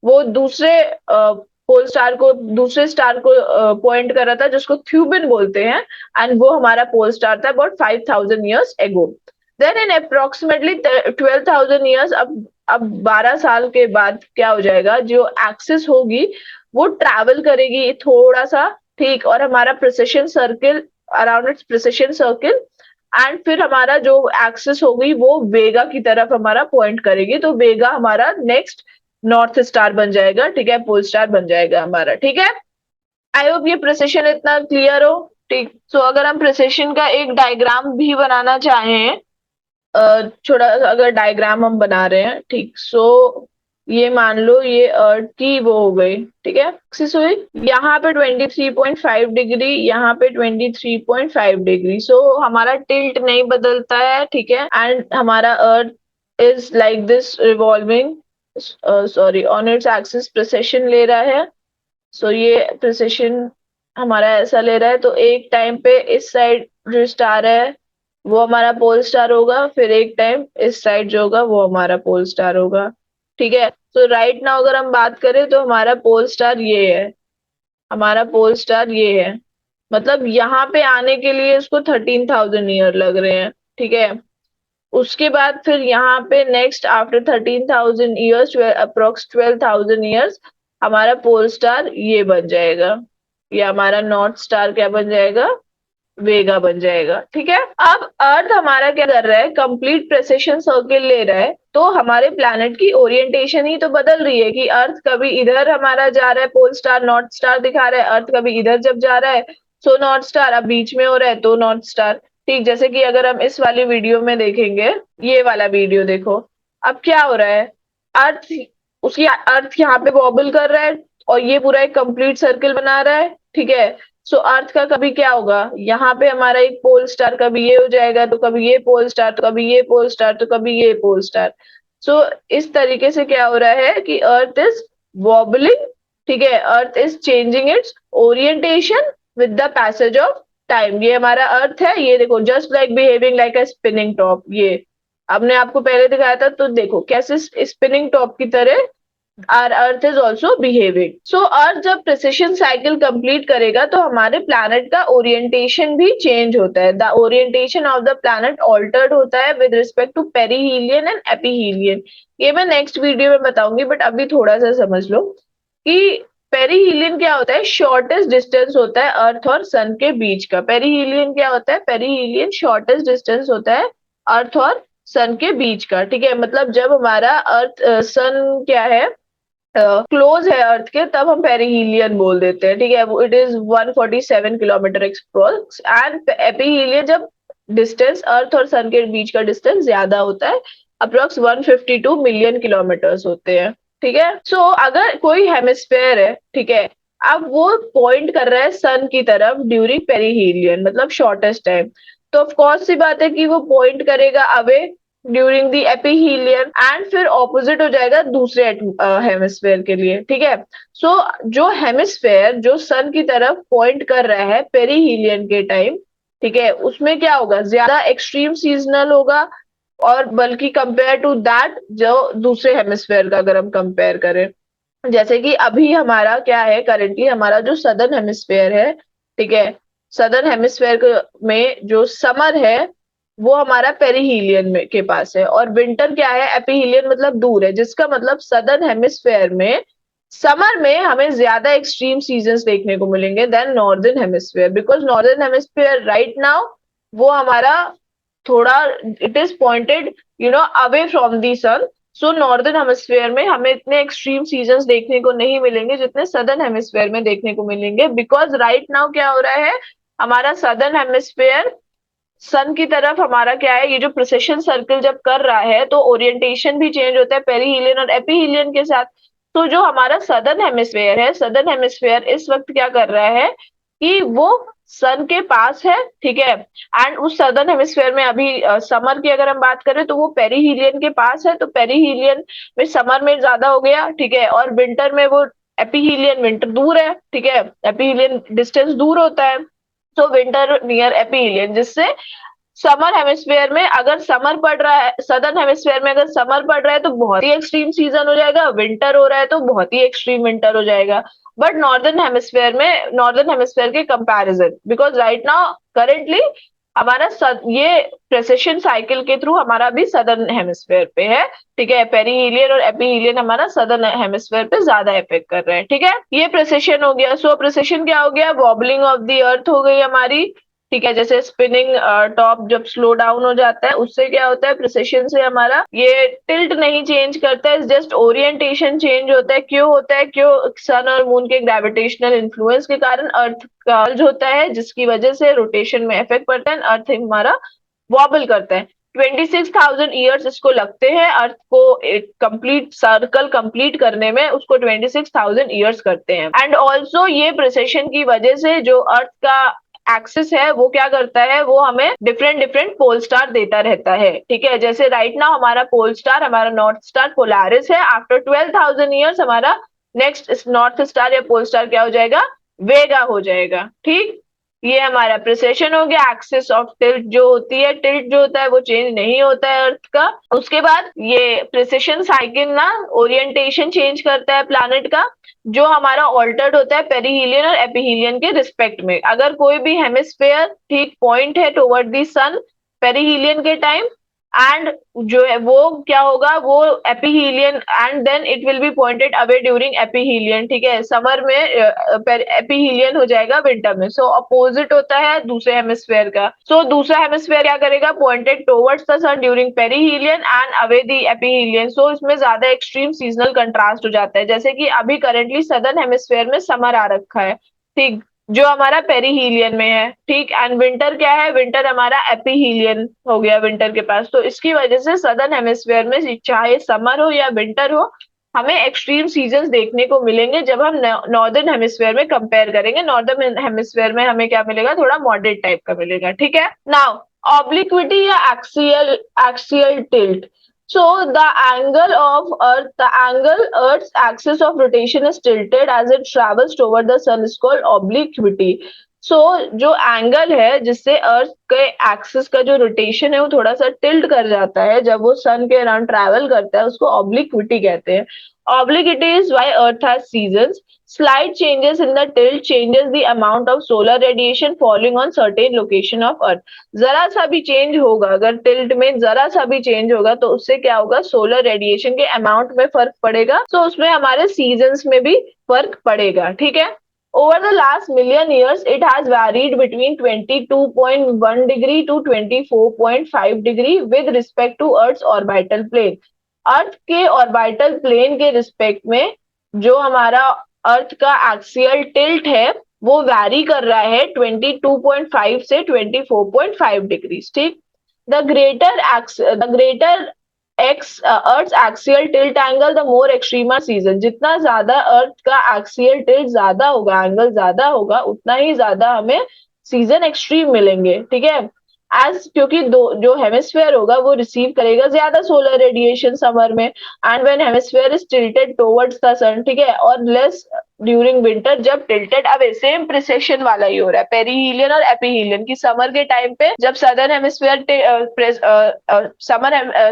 वो दूसरे पोल स्टार को, दूसरे स्टार को पॉइंट कर रहा था, जिसको थ्यूबिन बोलते हैं, एंड वो हमारा पोल स्टार था about 5,000 years ago. Then in approximately 12,000 years, अब 12 साल के बाद क्या हो जाएगा, जो एक्सिस होगी वो ट्रैवल करेगी थोड़ा सा, ठीक, और हमारा precision circle, around its precision circle, and फिर हमारा जो एक्सिस होगी वो वेगा की तरफ हमारा पॉइंट करेगी, तो वेगा हमारा नेक्स्ट नॉर्थ स्टार बन जाएगा, ठीक है, पोल स्टार बन जाएगा हमारा, ठीक है। आई होप ये प्रिसिशन इतना क्लियर हो, ठीक। सो अगर हम प्रिसिशन का एक डायग्राम भी बनाना चाहें, छोटा अगर डायग्राम हम बना रहे हैं, ठीक, सो ये मान लो ये अर्थ की वो हो गई, ठीक है, एक्सिस हुई, यहाँ पे 23.5 डिग्री, यहाँ पे 23.5 डिग्री। सो हमारा टिल्ट नहीं बदलता है, ठीक है, एंड हमारा earth is like this revolving, sorry, on its axis precision ले रहा है। सो ये प्रिसिशन हमारा ऐसा ले रहा है, तो एक टाइम पे इस साइड जो स्टार है वो हमारा पोल स्टार होगा, फिर एक टाइम इस साइड जो होगा वो हमारा पोल स्टार होगा, ठीक है। तो राइट नाउ अगर हम बात करें तो हमारा पोल स्टार ये है, हमारा पोल स्टार ये है, मतलब यहाँ पे आने के लिए इसको 13,000 ईयर लग रहे हैं, ठीक है। उसके बाद फिर यहाँ पे next after 13,000 years, approx 12,000 years, हमारा पोल स्टार ये बन जाएगा, ये हमारा नॉर्थ स्टार क्या बन जाएगा, वेगा बन जाएगा, ठीक है। अब अर्थ हमारा क्या कर रहा है, कंप्लीट प्रेसेशन सर्किल ले रहा है, तो हमारे प्लैनेट की ओरिएंटेशन ही तो बदल रही है, कि अर्थ कभी इधर हमारा जा रहा है, पोल स्टार नॉर्थ स्टार दिखा रहा है, अर्थ कभी इधर जब जा रहा है सो नॉर्थ स्टार, अब बीच में हो रहा है तो नॉर्थ स्टार, ठीक। जैसे कि अगर हम इस वाली वीडियो में देखेंगे, ये वाला वीडियो देखो, अब क्या हो रहा है, अर्थ, उसकी अर्थ यहाँ पे वॉबल कर रहा है, और ये पूरा एक कंप्लीट सर्किल बना रहा है, ठीक है। सो अर्थ का कभी क्या होगा, यहाँ पे हमारा एक पोल स्टार, कभी ये हो जाएगा, तो कभी ये पोल स्टार, तो कभी ये पोल स्टार, तो कभी ये पोल स्टार। सो इस तरीके से क्या हो रहा है कि अर्थ इज वॉबलिंग, ठीक है, earth is changing it's orientation with the passage of time. ये हमारा अर्थ है, ये देखो, जस्ट लाइक बिहेविंग लाइक अ स्पिनिंग टॉप, ये हमने आपको पहले दिखाया था, तो देखो कैसे स्पिनिंग टॉप की तरह our earth is also behaving. So earth जब प्रिसिशन साइकिल कंप्लीट करेगा तो हमारे प्लैनेट का ओरिएंटेशन भी चेंज होता है। The orientation of the planet altered होता है with respect to perihelion and एपीहीलियन। ये मैं नेक्स्ट वीडियो में बताऊंगी, बट अभी थोड़ा सा समझ लो कि पेरीहीलियन क्या होता है। शॉर्टेस्ट डिस्टेंस होता है अर्थ और सन के बीच का। पेरीहीलियन क्या होता है? पेरीहीलियन शॉर्टेस्ट डिस्टेंस होता है अर्थ और सन के बीच का। ठीक है, मतलब जब हमारा अर्थ सन क्या है, क्लोज है अर्थ के, तब हम पेरीहीलियन बोल देते हैं। ठीक है, इट इज 147 किलोमीटर एक्सप्रोक्स। एंड एपीहीलियन जब डिस्टेंस अर्थ और सन के बीच का डिस्टेंस ज्यादा होता है, अप्रोक्स 152 मिलियन किलोमीटर्स होते हैं। ठीक है, सो अगर कोई हेमिस्फेयर है, ठीक है, अब वो पॉइंट कर रहा है सन की तरफ ड्यूरिंग पेरीहीलियन, मतलब शॉर्टेस्ट टाइम, तो ऑफ कोर्स सी बात है कि वो पॉइंट करेगा अवे ड्यूरिंग दी एपीहीलियन, एंड फिर ऑपोजिट हो जाएगा दूसरे हेमिस्फेयर के लिए। ठीक है, सो जो हेमिस्फेयर जो सन की तरफ पॉइंट कर रहा है पेरीहीलियन के टाइम, ठीक है, उसमें क्या होगा, ज्यादा एक्सट्रीम सीजनल होगा, और बल्कि कंपेयर टू दैट जो दूसरे हेमिस्फेयर का अगर हम कंपेयर करें, जैसे कि अभी हमारा क्या है, करेंटली हमारा जो सदर्न हेमिस्फेयर है, ठीक है, सदर्न हेमिस्फेयर में जो समर है वो हमारा पेरीहीलियन में के पास है, और विंटर क्या है, एपीहीलियन, मतलब दूर है, जिसका मतलब सदर्न हेमिस्फेयर में समर में हमें ज्यादा एक्सट्रीम सीजन्स देखने को मिलेंगे then northern hemisphere, because northern hemisphere right now वो हमारा थोड़ा, it is pointed away from the sun. So northern hemisphere में हमें इतने एक्सट्रीम सीजन्स देखने को नहीं मिलेंगे जितने सदर्न हेमिस्फेयर में देखने को मिलेंगे, बिकॉज राइट नाउ क्या हो रहा है, हमारा सदर्न हेमिस्फेयर सन की तरफ हमारा क्या है, ये जो प्रिसिशन सर्कल जब कर रहा है तो ओरिएंटेशन भी चेंज होता है पेरीहीलियन और एपीहीलियन के साथ। तो जो हमारा सदर्न हेमिस्फेयर है, सदर्न हेमिस्फेयर इस वक्त क्या कर रहा है कि वो सन के पास है, ठीक है, एंड उस सदर्न हेमिस्फेयर में अभी समर की अगर हम बात करें तो वो पेरीहीलियन के पास है, तो पेरीहीलियन में समर में ज्यादा हो गया, ठीक है, और विंटर में वो एपीहीलियन, विंटर दूर है, ठीक है, एपीहीलियन डिस्टेंस दूर होता है, तो विंटर नियर एपीहीलियन, जिससे समर हेमिस्फेयर में अगर समर पड़ रहा है, सदर्न हेमिस्फेयर में अगर समर पड़ रहा है तो बहुत ही एक्सट्रीम सीजन हो जाएगा, विंटर हो रहा है तो बहुत ही एक्सट्रीम विंटर हो जाएगा। बट नॉर्दर्न हेमिस्फेयर में, नॉर्दर्न हेमिस्फेयर के comparison, because right now currently हमारा ये प्रेसेशन साइकिल के थ्रू हमारा भी सदर्न हेमिस्फेयर पे है, ठीक है, पेरीहीलियन और एपीहीलियन हमारा सदर्न हेमिस्फेयर पे ज्यादा इफेक्ट कर रहे हैं। ठीक है, ये प्रेसेशन हो गया। सो प्रेसेशन क्या हो गया, वॉबलिंग ऑफ द अर्थ हो गई हमारी, ठीक है, जैसे स्पिनिंग टॉप जब स्लो डाउन हो जाता है उससे क्या होता है, प्रिसिशन से हमारा ये टिल्ट नहीं चेंज करता है, जस्ट ओरिएंटेशन चेंज होता है। क्यों होता है, क्यों, सन और मून के ग्रेविटेशनल इन्फ्लुएंस के कारण अर्थ का bulge होता है, जिसकी वजह से रोटेशन में इफेक्ट पड़ता है, अर्थ हमारा वॉबल करता है। 26,000 ईयर्स इसको लगते हैं, अर्थ को एक कंप्लीट सर्कल कंप्लीट करने में उसको 26,000 ईयर्स करते हैं। एंड ऑल्सो ये प्रिसेशन की वजह से जो अर्थ का एक्सिस है वो क्या करता है, वो हमें डिफरेंट डिफरेंट पोल स्टार देता रहता है। ठीक है, जैसे राइट नाउ हमारा पोल स्टार, हमारा नॉर्थ स्टार पोलारिस है, आफ्टर 12,000 ईयर्स हमारा नेक्स्ट नॉर्थ स्टार या पोल स्टार क्या हो जाएगा, वेगा हो जाएगा। ठीक, ये हमारा प्रिसेशन हो गया। एक्सिस ऑफ टिल्ट जो होती है, टिल्ट जो होता है वो चेंज नहीं होता है अर्थ का। उसके बाद ये प्रिसेशन साइकिल ना ओरिएंटेशन चेंज करता है प्लैनेट का, जो हमारा ऑल्टर्ड होता है पेरीहीलियन और एपीहीलियन के रिस्पेक्ट में। अगर कोई भी हेमिस्फेयर ठीक पॉइंट है टुवर्ड दी सन पेरीहीलियन के टाइम, एंड जो है वो क्या होगा, वो aphelion, and then it will be pointed away during aphelion. ठीक है, समर में एपीहीलियन हो जाएगा, विंटर में। सो अपोजिट होता है दूसरे हेमिस्फेयर का। सो दूसरा हेमिस्फेयर क्या करेगा, pointed towards the sun during perihelion and away the aphelion. So इसमें ज्यादा एक्सट्रीम सीजनल कंट्रास्ट हो जाता है, जैसे कि अभी करेंटली सदर्न हेमिस्फेयर में समर आ रखा है, ठीक, जो हमारा पेरीहीलियन में है, ठीक, एंड विंटर क्या है, विंटर हमारा एपीहीलियन हो गया विंटर के पास। तो इसकी वजह से सदर्न हेमिस्फेयर में चाहे समर हो या विंटर हो, हमें एक्सट्रीम सीजन्स देखने को मिलेंगे जब हम नॉर्दर्न हेमिस्फेयर में कंपेयर करेंगे। नॉर्दर्न हेमिस्फेयर में हमें क्या मिलेगा, थोड़ा मॉडरेट टाइप का मिलेगा। ठीक है, नाउ ऑब्लिक्विटी या axial axial tilt. So the angle Earth's axis of rotation is tilted as it travels toward the sun is called obliquity. सो जो एंगल है जिससे अर्थ के एक्सिस का जो रोटेशन है वो थोड़ा सा टिल्ट कर जाता है जब वो सन के अराउंड ट्रैवल करता है, उसको ऑब्लिक्विटी कहते हैं. Obliquity is why Earth has seasons. Slight changes in the tilt changes the amount of solar radiation falling on certain location of Earth. जरा सा भी चेंज होगा, अगर टिल्ट में जरा सा भी चेंज होगा तो उससे क्या होगा, सोलर रेडिएशन के अमाउंट में फर्क पड़ेगा. तो उसमें हमारे सीजन्स में भी फर्क पड़ेगा. ठीक है. Over the last million years, it has varied between 22.1 degree to 24.5 degree with respect to Earth's orbital plane. अर्थ के ऑर्बिटल प्लेन के रिस्पेक्ट में जो हमारा अर्थ का एक्सियल टिल्ट है वो वैरी कर रहा है 22.5 से 24.5 डिग्री. ठीक. The greater Earth's axial tilt angle, the more extreme season. जितना ज्यादा अर्थ का एक्सियल टिल्ट ज्यादा होगा, एंगल ज्यादा होगा, उतना ही ज्यादा हमें सीजन एक्सट्रीम मिलेंगे. ठीक है. क्योंकि जो हेमिस्फेयर होगा वो रिसीव करेगा ज्यादा सोलर रेडिएशन समर में, and when hemisphere is tilted towards the sun. ठीक है. और लेस ड्यूरिंग विंटर जब टिल्टेड अवे. सेम प्रिसेशन वाला ही हो रहा है, पेरीहिलियन और एपीहिलियन की. समर के टाइम पे जब सदर्न हेमिस्फेयर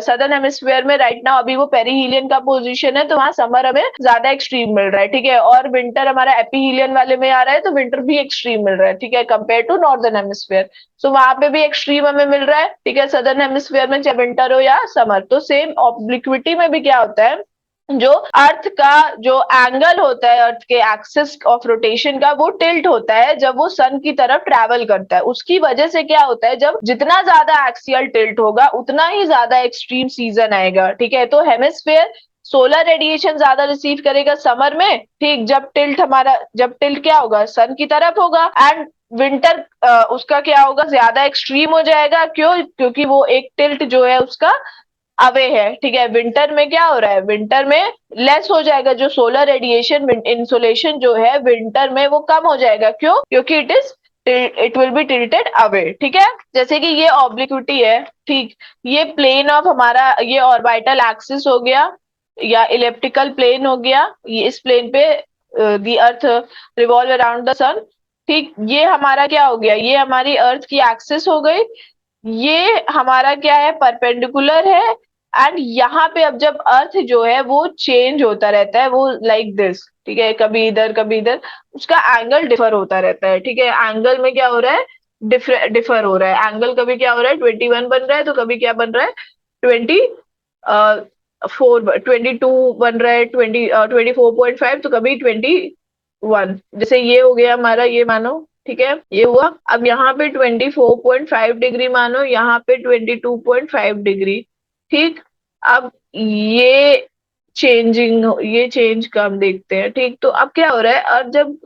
सदर्न हेमिस्फेयर में राइट नाउ अभी वो पेरीहिलियन का पोजीशन है, तो वहां समर हमें ज्यादा एक्सट्रीम मिल रहा है. ठीक है. और विंटर हमारा एपीहिलियन वाले में आ रहा है, तो विंटर भी एक्सट्रीम मिल रहा है. ठीक है. Compare to northern hemisphere. So वहां पे भी एक्सट्रीम हमें मिल रहा है. ठीक है. सदर्न हेमिस्फीयर में चाहे विंटर हो या समर. तो सेम ऑब्लिक्विटी में भी क्या होता है, जो अर्थ का जो एंगल होता है, अर्थ के एक्सिस ऑफ रोटेशन का, वो टिल्ट होता है जब वो सन की तरफ ट्रैवल करता है. उसकी वजह से क्या होता है, जब जितना ज्यादा एक्सियल टिल्ट होगा उतना ही ज्यादा एक्सट्रीम सीजन आएगा. ठीक है. तो हेमिस्फीयर सोलर रेडिएशन ज्यादा रिसीव करेगा समर में. ठीक. जब टिल्ट क्या होगा, सन की तरफ होगा. एंड विंटर उसका क्या होगा, ज्यादा एक्सट्रीम हो जाएगा. क्यों? क्योंकि वो एक टिल्ट जो है उसका अवे है. ठीक है. विंटर में क्या हो रहा है, विंटर में लेस हो जाएगा जो सोलर रेडिएशन इंसोलेशन जो है विंटर में वो कम हो जाएगा. क्यों? क्योंकि it will B tilted away. ठीक है. जैसे कि ये ऑब्लिक्विटी है. ठीक. ये प्लेन ऑफ हमारा ये ऑर्बिटल एक्सिस हो गया या इलेप्टिकल प्लेन हो गया. ये इस प्लेन पे the earth revolve around the sun. ठीक. ये हमारा क्या हो गया, ये हमारी अर्थ की एक्सिस हो गई. ये हमारा क्या है, परपेंडिकुलर है. एंड यहाँ पे अब जब अर्थ जो है वो चेंज होता रहता है, वो लाइक दिस. ठीक है. कभी इधर कभी इधर, उसका एंगल डिफर होता रहता है. ठीक है. एंगल में क्या हो रहा है, डिफर हो रहा है. एंगल कभी क्या हो रहा है 21 बन रहा है, तो कभी क्या बन रहा है 22 बन रहा है. 24.5 तो कभी 21. जैसे ये हो गया हमारा, ये मानो. ठीक है. ये हुआ. अब यहाँ पे 24.5 डिग्री मानो, यहाँ पे 22.5 डिग्री. ठीक. अब ये चेंज का हम देखते हैं. ठीक. तो अब क्या हो रहा है, अब जब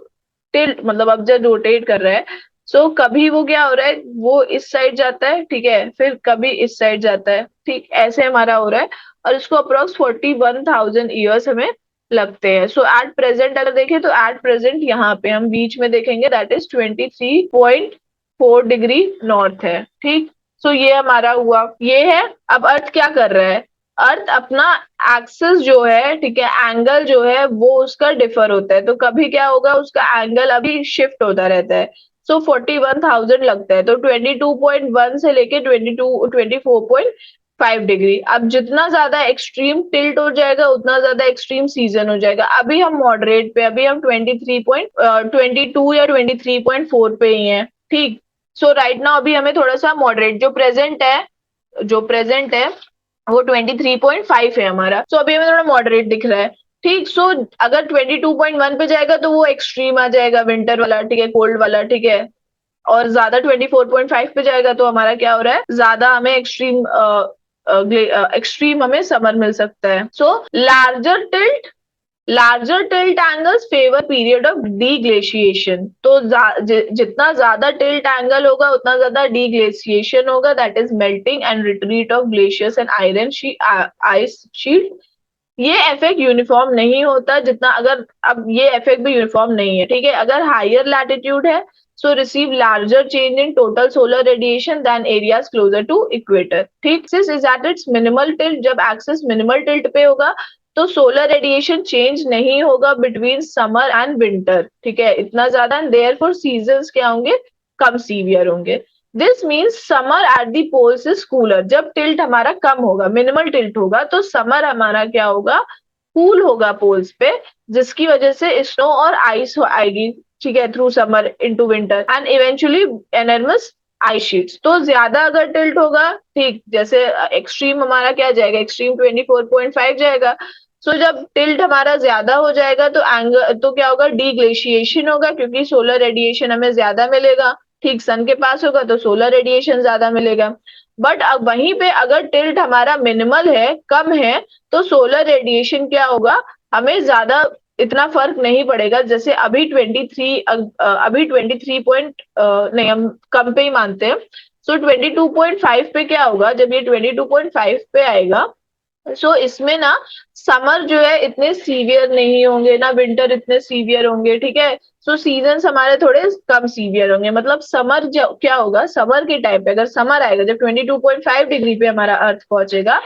टिल्ट मतलब अब जब रोटेट कर रहा है, सो कभी वो क्या हो रहा है, वो इस साइड जाता है. ठीक है. फिर कभी इस साइड जाता है. ठीक. ऐसे हमारा हो रहा है. और इसको अप्रोक्स 41,000 ईयर्स हमें लगते हैं. सो एट प्रेजेंट अगर देखें तो एट प्रेजेंट यहाँ पे हम बीच में देखेंगे, दैट इज 23.4 डिग्री नॉर्थ है. ठीक. सो ये हमारा हुआ, ये है. अब अर्थ क्या कर रहा है, अर्थ अपना एक्सिस जो है, ठीक है, एंगल जो है वो उसका डिफर होता है. तो कभी क्या होगा, उसका एंगल अभी शिफ्ट होता रहता है. सो 41,000 लगता है. तो 22.1 से लेके 24.5 डिग्री. अब जितना ज्यादा एक्सट्रीम टिल्ट हो जाएगा उतना ज्यादा एक्सट्रीम सीजन हो जाएगा. अभी हम मॉडरेट पे, अभी हम 22 या 23.4 पे ही हैं. ठीक. सो राइट नाउ अभी हमें थोड़ा सा मॉडरेट, जो प्रेजेंट है वो 23.5 है हमारा. सो अभी हमें थोड़ा मॉडरेट दिख रहा है. ठीक. सो अगर 22.1 पे जाएगा तो वो एक्सट्रीम आ जाएगा, विंटर वाला. ठीक है. कोल्ड वाला. ठीक है. और ज्यादा 24.5 पे जाएगा तो हमारा क्या हो रहा है, ज्यादा हमें एक्सट्रीम हमें समर मिल सकता है. So larger tilt angles favour period of deglaciation. तो जितना ज्यादा टिल्ट एंगल होगा उतना ज्यादा डीग्लेशिएशन होगा, that is melting and retreat of glaciers and ice sheet. ये इफेक्ट यूनिफॉर्म नहीं होता जितना, अगर अब ये इफेक्ट भी यूनिफॉर्म नहीं है. ठीक है. अगर हायर लैटिट्यूड है so receive larger change in total solar radiation than areas closer to equator. ठीक. This is at its minimal tilt. जब एक्सिस मिनिमल टिल्ट पे होगा तो सोलर रेडिएशन चेंज नहीं होगा बिटवीन समर एंड विंटर, ठीक है, इतना ज्यादा, एंड देयरफॉर सीजन्स क्या होंगे, कम सीवियर होंगे। This means summer at the poles is cooler. जब टिल्ट हमारा कम होगा, मिनिमल टिल्ट होगा, तो समर हमारा क्या होगा, कूल होगा पोल्स पे, जिसकी वजह से स्नो और आइस आएगी, ठीक है, through summer into winter and eventually enormous ice sheets. तो ज्यादा अगर टिल्ट होगा, ठीक, जैसे एक्सट्रीम हमारा क्या जाएगा, एक्सट्रीम 24.5 जाएगा। सो जब टिल्ट हमारा ज्यादा हो जाएगा तो एंगल तो क्या होगा, डी ग्लेशिएशन होगा, क्योंकि सोलर रेडिएशन हमें ज्यादा मिलेगा। ठीक, सन के पास होगा तो सोलर रेडिएशन ज्यादा मिलेगा। बट अब वहीं पे अगर टिल्ट हमारा मिनिमल है, कम है, तो सोलर रेडिएशन क्या होगा, हमें ज्यादा इतना फर्क नहीं पड़ेगा। जैसे अभी 23 पॉइंट नहीं, हम कम पे ही मानते हैं। सो 22.5 पे क्या होगा, जब ये 22.5 पे आएगा, सो इसमें ना समर जो है इतने सीवियर नहीं होंगे ना, विंटर इतने सीवियर होंगे, ठीक है। सो सीजन्स हमारे थोड़े कम सीवियर होंगे। मतलब समर क्या होगा, समर के टाइम पे अगर समर आएगा, जब 22.5 डिग्री पे हमारा अर्थ पहुंचेगा,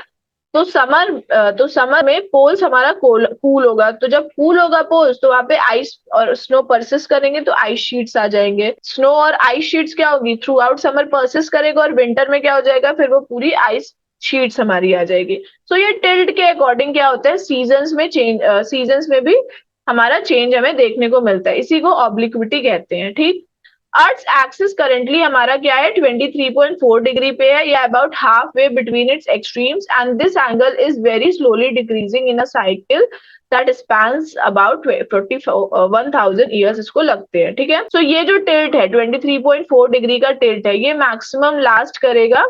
तो समर में पोल्स हमारा कूल होगा। तो जब कूल होगा पोल्स, तो वहां पे आइस और स्नो परसिस्ट करेंगे, तो आइस शीट्स आ जाएंगे। स्नो और आइस शीट्स क्या होगी, थ्रू आउट समर परसिस्ट करेगा, और विंटर में क्या हो जाएगा, फिर वो पूरी आइस शीट्स हमारी आ जाएगी। सो ये टिल्ट के अकॉर्डिंग क्या होता है, सीजन्स में भी हमारा चेंज हमें देखने को मिलता है। इसी को ऑब्लिक्विटी कहते हैं, ठीक। अर्थ एक्सिस करेंटली हमारा क्या है, 23.4 डिग्री पे है, या about half way between its extremes, and this angle is very slowly decreasing in a cycle that spans about 41,000 years इसको लगते हैं, ठीक है। सो ये जो टिल्ट है, 23.4 डिग्री का टिल्ट है, ये मैक्सिमम लास्ट करेगा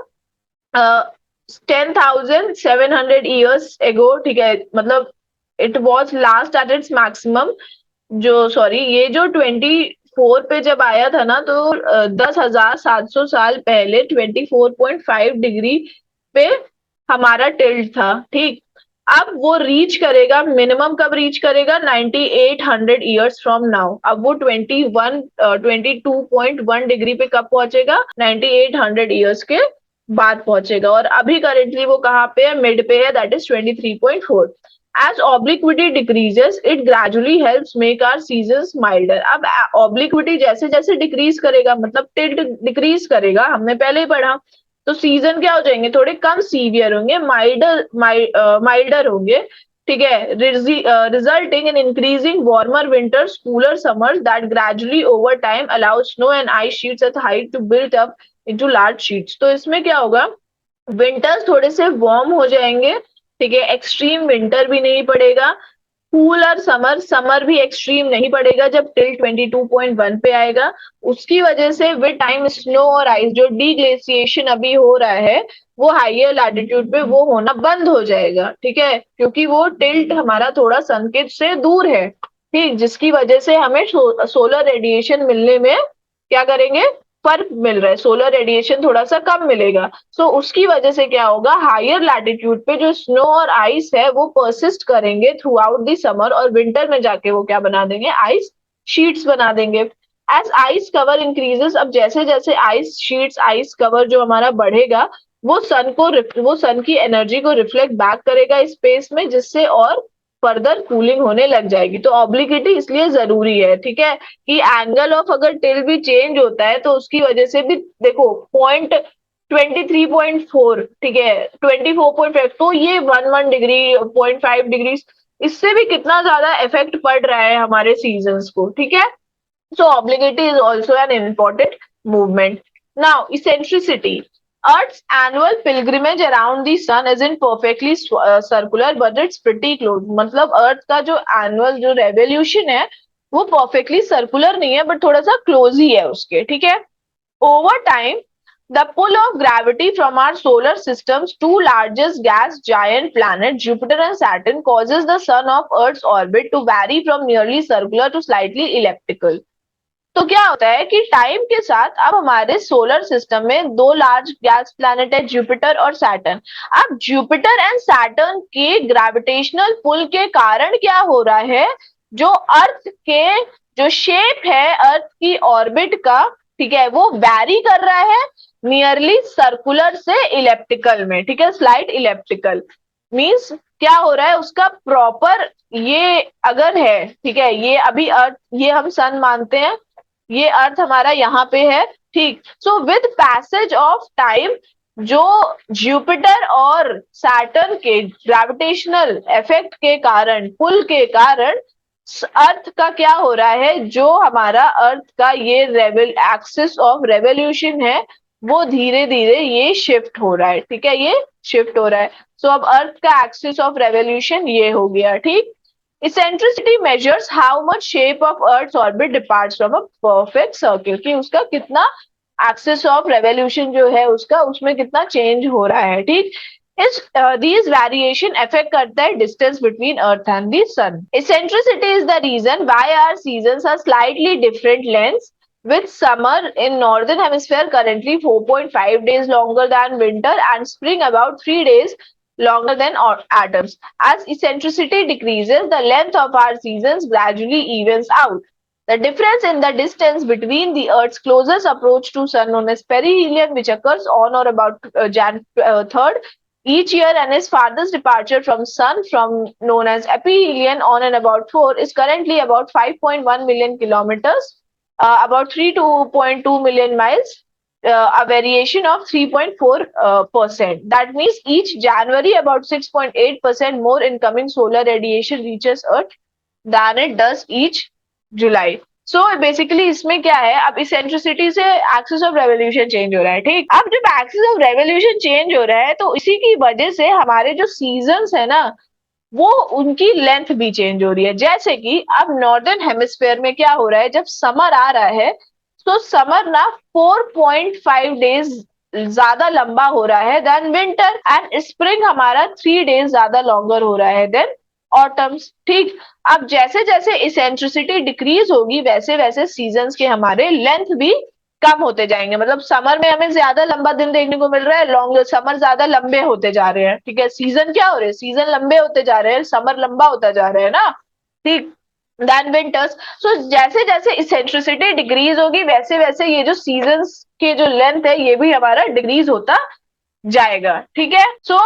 10,700 ईयर्स एगो, ठीक है। मतलब it was last at its maximum, जो सॉरी ये जो 24 पे जब आया था ना, तो 10,700 साल पहले 24.5 डिग्री पे हमारा टिल्ट था, ठीक। अब वो रीच करेगा, मिनिमम कब रीच करेगा, 9800 ईयर्स फ्रॉम नाउ। अब वो 22.1 डिग्री पे कब पहुंचेगा, 9800 ईयर्स के बाद पहुंचेगा। और अभी करेंटली वो कहाँ पे है, मिड पे है, that is 23.4। As obliquity decreases, it gradually helps make our seasons milder. अब obliquity जैसे जैसे डिक्रीज करेगा, मतलब टिल्ट डिक्रीज करेगा, हमने पहले ही पढ़ा, तो सीजन क्या हो जाएंगे, थोड़े कम सीवियर होंगे, माइल्डर होंगे, ठीक है, resulting in increasing warmer winters, cooler summers that gradually over time allow snow and ice sheets at height to built up into large sheets. तो इसमें क्या होगा, विंटर्स थोड़े से वार्म हो जाएंगे, ठीक है, एक्सट्रीम विंटर भी नहीं पड़ेगा, कूल और समर भी एक्सट्रीम नहीं पड़ेगा जब टिल 22.1 पे आएगा। उसकी वजह से विद टाइम स्नो और आइस जो डी ग्लेशिएशन अभी हो रहा है, वो हाइयर लैटिट्यूड पे वो होना बंद हो जाएगा, ठीक है, क्योंकि वो टिल्ट हमारा थोड़ा सन के से दूर है, ठीक, जिसकी वजह से हमें सोलर रेडिएशन मिलने में क्या करेंगे, फर्क मिल रहा है, सोलर रेडिएशन थोड़ा सा कम मिलेगा। सो उसकी वजह से क्या होगा, हायर लैटिट्यूड पे जो स्नो और आइस है वो परसिस्ट करेंगे थ्रू आउट दी समर, और विंटर में जाके वो क्या बना देंगे, आइस शीट्स बना देंगे। एज आइस कवर इंक्रीजेस, अब जैसे जैसे आइस शीट्स, आइस कवर जो हमारा बढ़ेगा, वो सन की एनर्जी को रिफ्लेक्ट बैक करेगा स्पेस में, जिससे और फर्दर कूलिंग होने लग जाएगी। तो ऑब्लिक्विटी इसलिए जरूरी है, ठीक है, कि एंगल ऑफ अगर टिल भी चेंज होता है तो उसकी वजह से भी देखो, पॉइंट 23.4, ठीक है, 24.5, तो ये 1 डिग्री 0.5 डिग्री, इससे भी कितना ज्यादा इफेक्ट पड़ रहा है हमारे सीजन्स को, ठीक है। So obliquity is also an important movement. Now eccentricity, Earth's annual pilgrimage around the sun isn't perfectly circular, but it's pretty close. मतलब अर्थ का जो एनुअल जो रेवोल्यूशन है, वो परफेक्टली सर्कुलर नहीं है, बट थोड़ा सा क्लोज ही है उसके, ठीक है। Over time, the pull of gravity from our solar system's two largest gas giant planets, Jupiter and Saturn, causes the sun of Earth's orbit to vary from nearly circular to slightly elliptical. तो क्या होता है कि time के साथ अब हमारे solar system में दो लार्ज गैस प्लैनेट है, जुपिटर और सैटर्न। अब जुपिटर एंड सैटर्न के ग्रेविटेशनल पुल के कारण क्या हो रहा है, जो अर्थ के जो शेप है अर्थ की ऑर्बिट का, ठीक है, वो वैरी कर रहा है नियरली सर्कुलर से इलेप्टिकल में, ठीक है, स्लाइट इलेप्टिकल। मीन्स क्या हो रहा है उसका प्रॉपर, ये अगर है, ठीक है, ये अभी अर्थ, ये हम सन मानते हैं, ये अर्थ हमारा यहाँ पे है, ठीक। So with passage of time जो जुपिटर और सैटर्न के ग्रेविटेशनल इफेक्ट के कारण, पुल के कारण, अर्थ का क्या हो रहा है, जो हमारा अर्थ का ये एक्सिस ऑफ रेवोल्यूशन है, वो धीरे धीरे ये शिफ्ट हो रहा है, ठीक है, ये शिफ्ट हो रहा है। सो अब अर्थ का एक्सिस ऑफ रेवोल्यूशन ये हो गया, ठीक। Eccentricity measures how much shape of Earth's orbit departs from a perfect circle, कि उसका कितना एक्सिस ऑफ रेवोल्यूशन जो है उसका, उसमें कितना चेंज हो रहा है, ठीक। इस these variation affect करता है distance between Earth and the Sun. Eccentricity is the reason why our seasons are slightly different lengths, with summer in northern hemisphere currently 4.5 days longer than winter and spring about 3 days longer than atoms. As eccentricity decreases, the length of our seasons gradually evens out. The difference in the distance between the Earth's closest approach to Sun, known as perihelion, which occurs on or about Jan 3rd each year, and its farthest departure from Sun, from known as aphelion, on and about 4, is currently about 5.1 million kilometers, about 3.2 million miles, a variation of 3.4%. That means each January, about 6.8% more incoming solar radiation reaches Earth than it does each July. So basically इसमें क्या है, अब eccentricity से axis of revolution change हो रहा है, ठीक। अब जब एक्सिस ऑफ रेवोल्यूशन चेंज हो रहा है तो इसी की वजह से हमारे जो सीजन्स है ना, वो उनकी लेंथ भी चेंज हो रही है। जैसे कि अब नॉर्दर्न हेमिस्फेयर में क्या हो रहा है, जब समर आ रहा है तो समर ना 4.5 डेज ज्यादा लंबा हो रहा है देन विंटर, एंड स्प्रिंग हमारा 3 डेज ज्यादा लॉन्गर हो रहा है देन ऑटम्स, ठीक। अब जैसे जैसे इसेंट्रिसिटी डिक्रीज होगी वैसे वैसे सीजन्स के हमारे लेंथ भी कम होते जाएंगे। मतलब समर में हमें ज्यादा लंबा दिन देखने को मिल रहा है, लॉन्ग समर ज्यादा लंबे होते जा रहे हैं, ठीक है। सीजन क्या हो रहे हैं, सीजन लंबे होते जा रहे हैं, समर लंबा होता जा रहा है ना, ठीक, देन विंटर्स। सो जैसे जैसे इसेंट्रिसिटी डिक्रीज होगी वैसे वैसे ये जो सीजन्स के जो लेंथ है ये भी हमारा डिक्रीज होता जाएगा, ठीक है। सो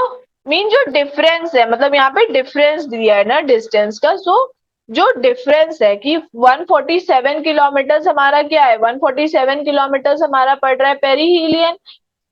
मीन जो डिफरेंस है, मतलब यहाँ पे डिफरेंस दिया है ना डिस्टेंस का, सो जो डिफरेंस है कि 147 किलोमीटर हमारा क्या है, 147 किलोमीटर हमारा पड़ रहा है पेरीहीलियन,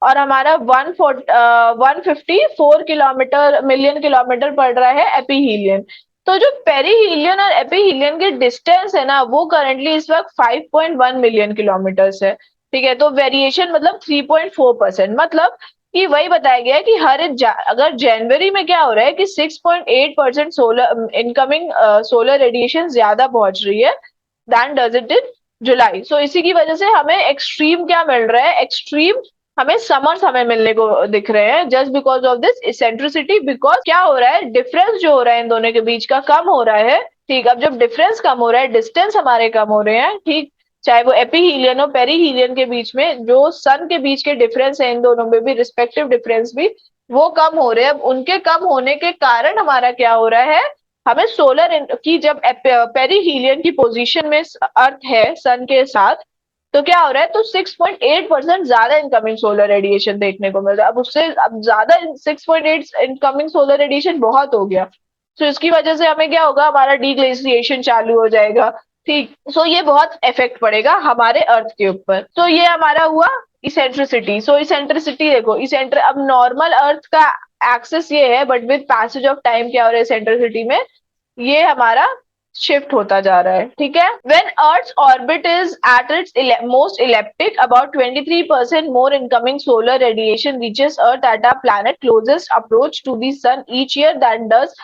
और हमारा 154 किलोमीटर मिलियन किलोमीटर पड़ रहा है एपीहीलियन। तो जो पेरीहीलियन और एपीहीलियन के डिस्टेंस है ना, वो करंटली इस वक्त 5.1 मिलियन किलोमीटर है, ठीक है। तो वेरिएशन मतलब 3.4%, मतलब कि वही बताया गया है कि हर एक अगर जनवरी में क्या हो रहा है कि 6.8% सोलर इनकमिंग सोलर रेडिएशन ज्यादा पहुंच रही है दैन डज इट इन जुलाई। सो इसी की वजह से हमें एक्सट्रीम क्या मिल रहा है, एक्सट्रीम हमें समर्स हमें मिलने को दिख रहे हैं, just because of this eccentricity. Because क्या हो रहा है, डिफरेंस जो हो रहा है इन दोनों के बीच का कम हो रहा है, ठीक। अब जब डिफरेंस कम हो रहा है, डिस्टेंस हमारे कम हो रहे हैं, ठीक, चाहे वो एपीहीलियन और पेरीहीलियन के बीच में जो सन के बीच के डिफरेंस है, इन दोनों में भी रिस्पेक्टिव डिफरेंस भी वो कम हो रहे हैं। अब उनके कम होने के कारण हमारा क्या हो रहा है, हमें सोलर की जब पेरीहीलियन की पोजीशन में अर्थ है सन के साथ, तो क्या हो रहा है, तो 6.8% ज्यादा इनकमिंग सोलर रेडिएशन देखने को मिल रहा है। अब उससे अब ज्यादा 6.8 इनकमिंग सोलर रेडिएशन बहुत हो गया, तो इसकी वजह से हमें क्या होगा, हमारा डीग्लेशिएशन चालू हो जाएगा, ठीक। सो ये बहुत इफेक्ट पड़ेगा हमारे अर्थ के ऊपर। तो ये हमारा हुआ इसेंट्रिसिटी। सो इसेंट्रिसिटी देखो, इसेंट्र अब नॉर्मल अर्थ का एक्सेस ये है, but with passage of time क्या हो रहा है इसेंट्रिसिटी में, ये हमारा शिफ्ट होता जा रहा है, ठीक है। When earth's orbit is at its most elliptic, about 23% more incoming solar radiation reaches earth at a planet closest approach to the sun each year that does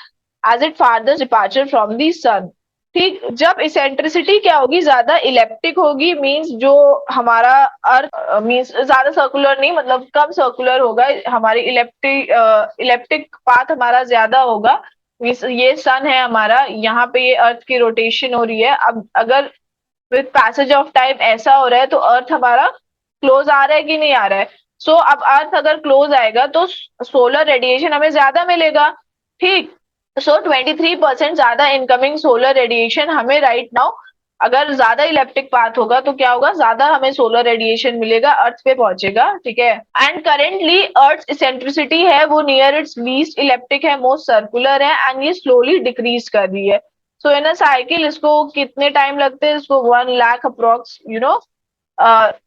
as it farthest departure from the sun, ठीक। जब eccentricity क्या होगी, ज्यादा elliptic होगी, means जो हमारा अर्थ means ज्यादा circular नहीं, मतलब कम सर्कुलर होगा, हमारी इलेप्टिक पाथ हमारा ज्यादा होगा। ये सन है हमारा, यहाँ पे ये अर्थ की रोटेशन हो रही है। अब अगर विद पैसेज ऑफ टाइम ऐसा हो रहा है तो अर्थ हमारा क्लोज आ रहा है कि नहीं आ रहा है। सो अब अर्थ अगर क्लोज आएगा तो सोलर रेडिएशन हमें ज्यादा मिलेगा, ठीक। सो 23% ज्यादा इनकमिंग सोलर रेडिएशन हमें राइट नाउ अगर ज्यादा इलेप्टिक पाथ होगा तो क्या होगा, ज्यादा हमें सोलर रेडिएशन मिलेगा, अर्थ पे पहुंचेगा, ठीक है। एंड करेंटली अर्थ इसेंट्रिसिटी है वो नियर इट्स लीस्ट इलेप्टिक है, मोस्ट सर्कुलर है, एंड ये स्लोली डिक्रीज कर रही है। सो इन अ साइकिल इसको कितने टाइम लगते हैं, इसको 1 लाख अप्रोक्स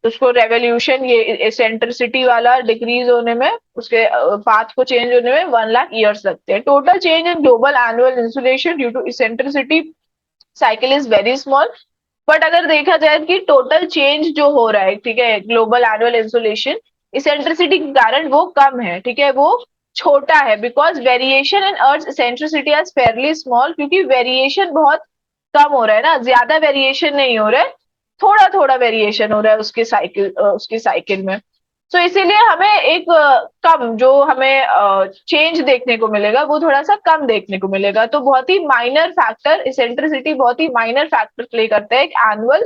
उसको रेवोल्यूशन, ये इसेंट्रिसिटी वाला डिक्रीज होने में, उसके पाथ को चेंज होने में 1 लाख ईयर्स लगते हैं। Total change in global annual insulation due to eccentricity cycle is very small. But अगर देखा जाए कि टोटल चेंज जो हो रहा है, ठीक है, ग्लोबल एनुअल इंसुलेशन इसेंट्रिसिटी के कारण वो कम है, ठीक है, वो छोटा है, because variation in earth eccentricity is fairly small, क्योंकि वेरिएशन बहुत कम हो रहा है ना, ज्यादा वेरिएशन नहीं हो रहा है, थोड़ा थोड़ा वेरिएशन हो रहा है उसकी साइकिल में। तो इसीलिए हमें एक कम जो हमें चेंज देखने को मिलेगा वो थोड़ा सा कम देखने को मिलेगा। तो बहुत ही माइनर फैक्टर, इसेंट्रिसिटी बहुत ही माइनर फैक्टर प्ले करता है एक एनुअल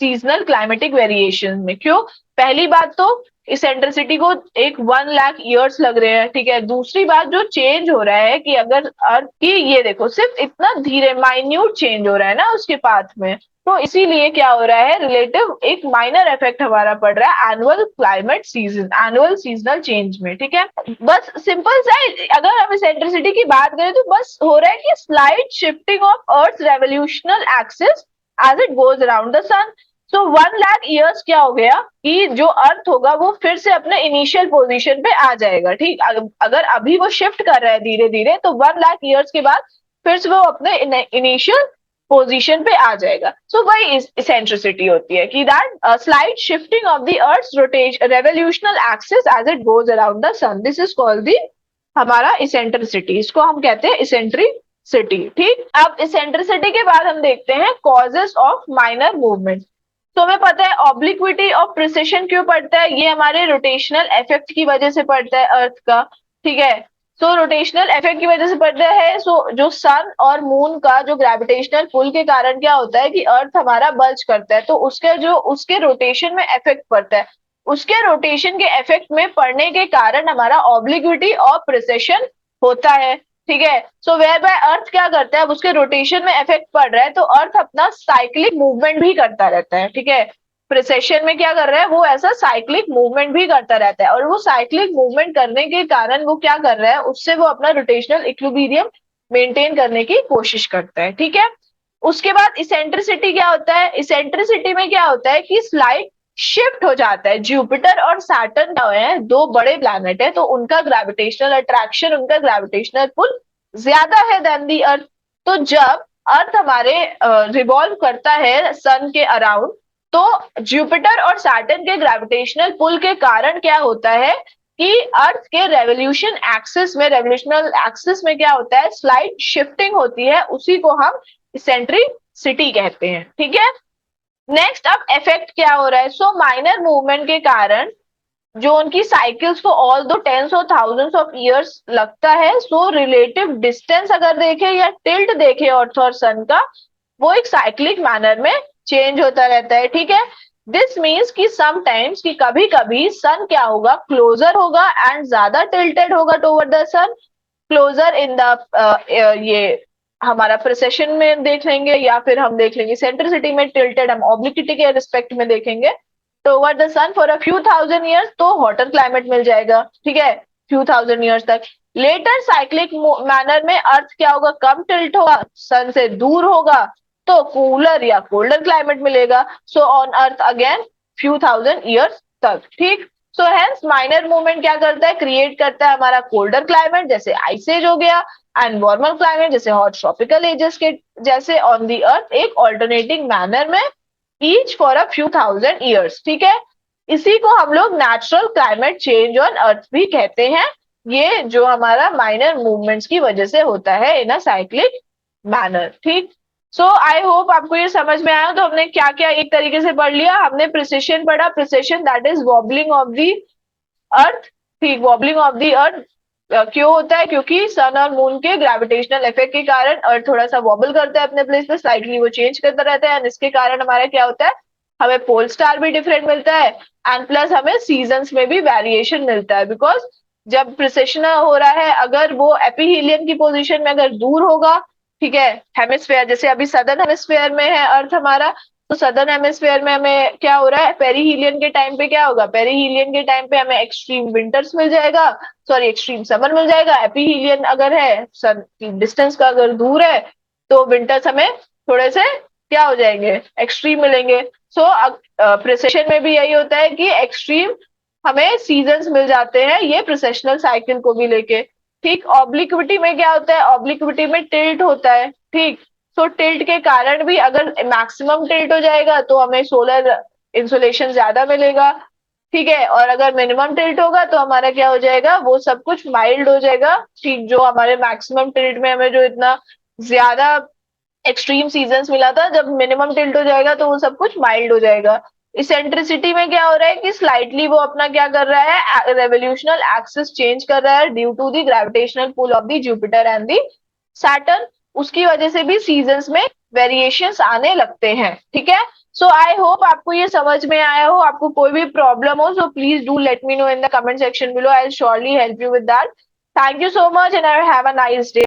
सीजनल क्लाइमेटिक वेरिएशन में। क्यों? पहली बात तो इसेंट्रिसिटी को एक 1 लाख ईयर्स लग रहे हैं, ठीक है। दूसरी बात जो चेंज हो रहा है कि अगर अर्थ की, ये देखो सिर्फ इतना धीरे माइन्यूट चेंज हो रहा है ना उसके पाथ में, तो इसीलिए क्या हो रहा है, रिलेटिव एक माइनर इफेक्ट हमारा पड़ रहा है annual climate season, annual seasonal change में, ठीक है। बस सिंपल सा अगर हम इसेंट्रिसिटी की बात करें तो बस हो रहा है कि slight shifting of earth revolutional axis as it goes around the sun. So 1 lakh years क्या हो गया कि जो अर्थ होगा वो फिर से अपने इनिशियल पोजीशन पे आ जाएगा, ठीक। अगर अभी वो शिफ्ट कर रहा है धीरे धीरे, तो 1 लाख ईयर्स के बाद फिर से वो अपने इनिशियल पोजीशन पे आ जाएगा। सो वही इसेंट्रिसिटी होती है कि that slight shifting of the earth rotation revolutional axis as it goes around the sun, this is called the हमारा इसेंट्रिसिटी, इसको हम कहते हैं इसेंट्रिसिटी, ठीक। अब इसेंट्रिसिटी के बाद हम देखते हैं कॉजेस ऑफ माइनर मूवमेंट। तो हमें पता है ऑब्लिक्विटी ऑफ प्रिसिशन क्यों पड़ता है, ये हमारे रोटेशनल इफेक्ट की वजह से पड़ता है अर्थ का, ठीक है। सो रोटेशनल इफेक्ट की वजह से पड़ता है। सो जो सन और मून का जो ग्रेविटेशनल पुल के कारण क्या होता है कि अर्थ हमारा बल्ज करता है, तो उसके जो उसके रोटेशन में इफेक्ट पड़ता है, उसके रोटेशन के इफेक्ट में पड़ने के कारण हमारा ऑब्लिक्विटी और प्रिसिशन होता है, ठीक है। सो वेयर बाय अर्थ क्या करता है, अब उसके रोटेशन में इफेक्ट पड़ रहा है तो अर्थ अपना साइक्लिक मूवमेंट भी करता रहता है, ठीक है। प्रिसेशन में क्या कर रहा है, वो ऐसा साइक्लिक मूवमेंट भी करता रहता है, और वो साइक्लिक मूवमेंट करने के कारण वो क्या कर रहा है, उससे वो अपना रोटेशनल इक्विलिब्रियम मेंटेन करने की कोशिश करता है, ठीक है। उसके बाद इसेंट्रिसिटी क्या होता है, इसेंट्रिसिटी में क्या होता है कि स्लाइड शिफ्ट हो जाता है। जुपिटर और सैटर्न क्या है, दो बड़े प्लैनेट है, तो उनका ग्रेविटेशनल अट्रैक्शन, उनका ग्रेविटेशनल पुल ज्यादा है देन दी अर्थ। तो जब अर्थ हमारे रिवॉल्व करता है सन के अराउंड, तो जुपिटर और सैटर्न के ग्रेविटेशनल पुल के कारण क्या होता है कि अर्थ के रेवोल्यूशनल एक्सिस में क्या होता है, स्लाइड शिफ्टिंग होती है, उसी को हम इसेंट्रिसिटी कहते हैं, ठीक है। नेक्स्ट अब इफेक्ट क्या हो रहा है, सो माइनर मूवमेंट के कारण जो उनकी साइकिल्स को ऑल दो टेंस और थाउजेंड्स ऑफ ईयर्स लगता है, सो रिलेटिव डिस्टेंस अगर देखें या टिल्ट देखें अर्थ और सन का, वो एक साइक्लिक मैनर में चेंज होता रहता है, ठीक है। दिस मीन्स कि समटाइम्स कि कभी कभी सन क्या होगा, क्लोजर होगा एंड ज्यादा टिल्टेड होगा toward the sun, closer in the ये हमारा प्रिसेशन में देख लेंगे, या फिर हम देख लेंगे सेंट्रिसिटी में टिल्टेड, हम ऑब्लिक्विटी के रिस्पेक्ट में देखेंगे toward the sun for a few thousand years, तो हॉटर क्लाइमेट मिल जाएगा, ठीक है, फ्यू थाउजेंड ईयर्स तक। लेटर साइक्लिक मैनर में अर्थ क्या होगा, कम टिल्ट होगा, सन से दूर होगा, तो कूलर या कोल्डर क्लाइमेट मिलेगा। So on earth again few thousand years तक, ठीक। सो हेंस माइनर मूवमेंट क्या करता है, क्रिएट करता है हमारा कोल्डर क्लाइमेट जैसे आइस एज हो गया, एंड वार्मर क्लाइमेट जैसे हॉट ट्रॉपिकल एजेस के जैसे ऑन दी अर्थ, एक ऑल्टरनेटिंग मैनर में each for a few thousand years, ठीक है। इसी को हम लोग natural climate change on earth भी कहते हैं, ये जो हमारा माइनर मूवमेंट्स की वजह से होता है इन अ साइक्लिक मैनर, ठीक। सो आई होप आपको ये समझ में आया। तो हमने क्या क्या एक तरीके से पढ़ लिया, हमने प्रिसिशन पढ़ा, precession that is wobbling of the earth, ठीक, वॉबलिंग ऑफ दी अर्थ क्यों होता है, क्योंकि सन और मून के ग्रेविटेशनल इफेक्ट के कारण अर्थ थोड़ा सा वॉबल करता है अपने प्लेस पे, स्लाइटली वो चेंज करता रहता है, एंड इसके कारण हमारा क्या होता है, हमें पोल स्टार भी डिफरेंट मिलता है, एंड प्लस हमें सीजन्स में भी वेरिएशन मिलता है, बिकॉज जब प्रिसेशन हो रहा है, अगर वो एपीहीलियन की पोजीशन में अगर दूर होगा ठीक है। हेमिस्फेयर, जैसे अभी सदर्न हेमिस्फेयर में है अर्थ हमारा, तो सदर्न हेमिस्फेयर में हमें क्या हो रहा है, पेरीहीलियन के टाइम पे क्या होगा, पेरीहीलियन के टाइम पे हमें एक्सट्रीम विंटर्स मिल जाएगा, सॉरी एक्सट्रीम समर मिल जाएगा। एपीहीलियन अगर है, सन की डिस्टेंस का अगर दूर है, तो विंटर्स हमें थोड़े से क्या हो जाएंगे, एक्सट्रीम मिलेंगे। सो प्रिसेशन में भी यही होता है कि एक्सट्रीम हमें सीजन्स मिल जाते हैं, ये प्रोसेशनल साइकिल को भी लेके। ठीक, ऑब्लिक्विटी में क्या होता है, ऑब्लिक्विटी में टिल्ट होता है। ठीक, सो टिल्ट के कारण भी अगर मैक्सिमम टिल्ट हो जाएगा तो हमें सोलर इंसोलेशन ज्यादा मिलेगा। ठीक है, और अगर मिनिमम टिल्ट होगा तो हमारा क्या हो जाएगा, वो सब कुछ माइल्ड हो जाएगा। ठीक, जो हमारे मैक्सिमम टिल्ट में हमें जो इतना ज्यादा एक्सट्रीम सीजन्स मिला था, जब मिनिमम टिल्ट हो जाएगा तो वो सब कुछ माइल्ड हो जाएगा। इसेंट्रिसिटी में क्या हो रहा है कि स्लाइटली वो अपना क्या कर रहा है, रेवोल्यूशनल एक्सिस चेंज कर रहा है due to the gravitational pull of the Jupiter and the Saturn. उसकी वजह से भी सीजन्स में वेरिएशंस आने लगते हैं। ठीक है, सो आई होप आपको ये समझ में आया हो। आपको कोई भी प्रॉब्लम हो, so please do let me know in the comment section below, I will surely help you with that. Thank you so much and I have a nice day.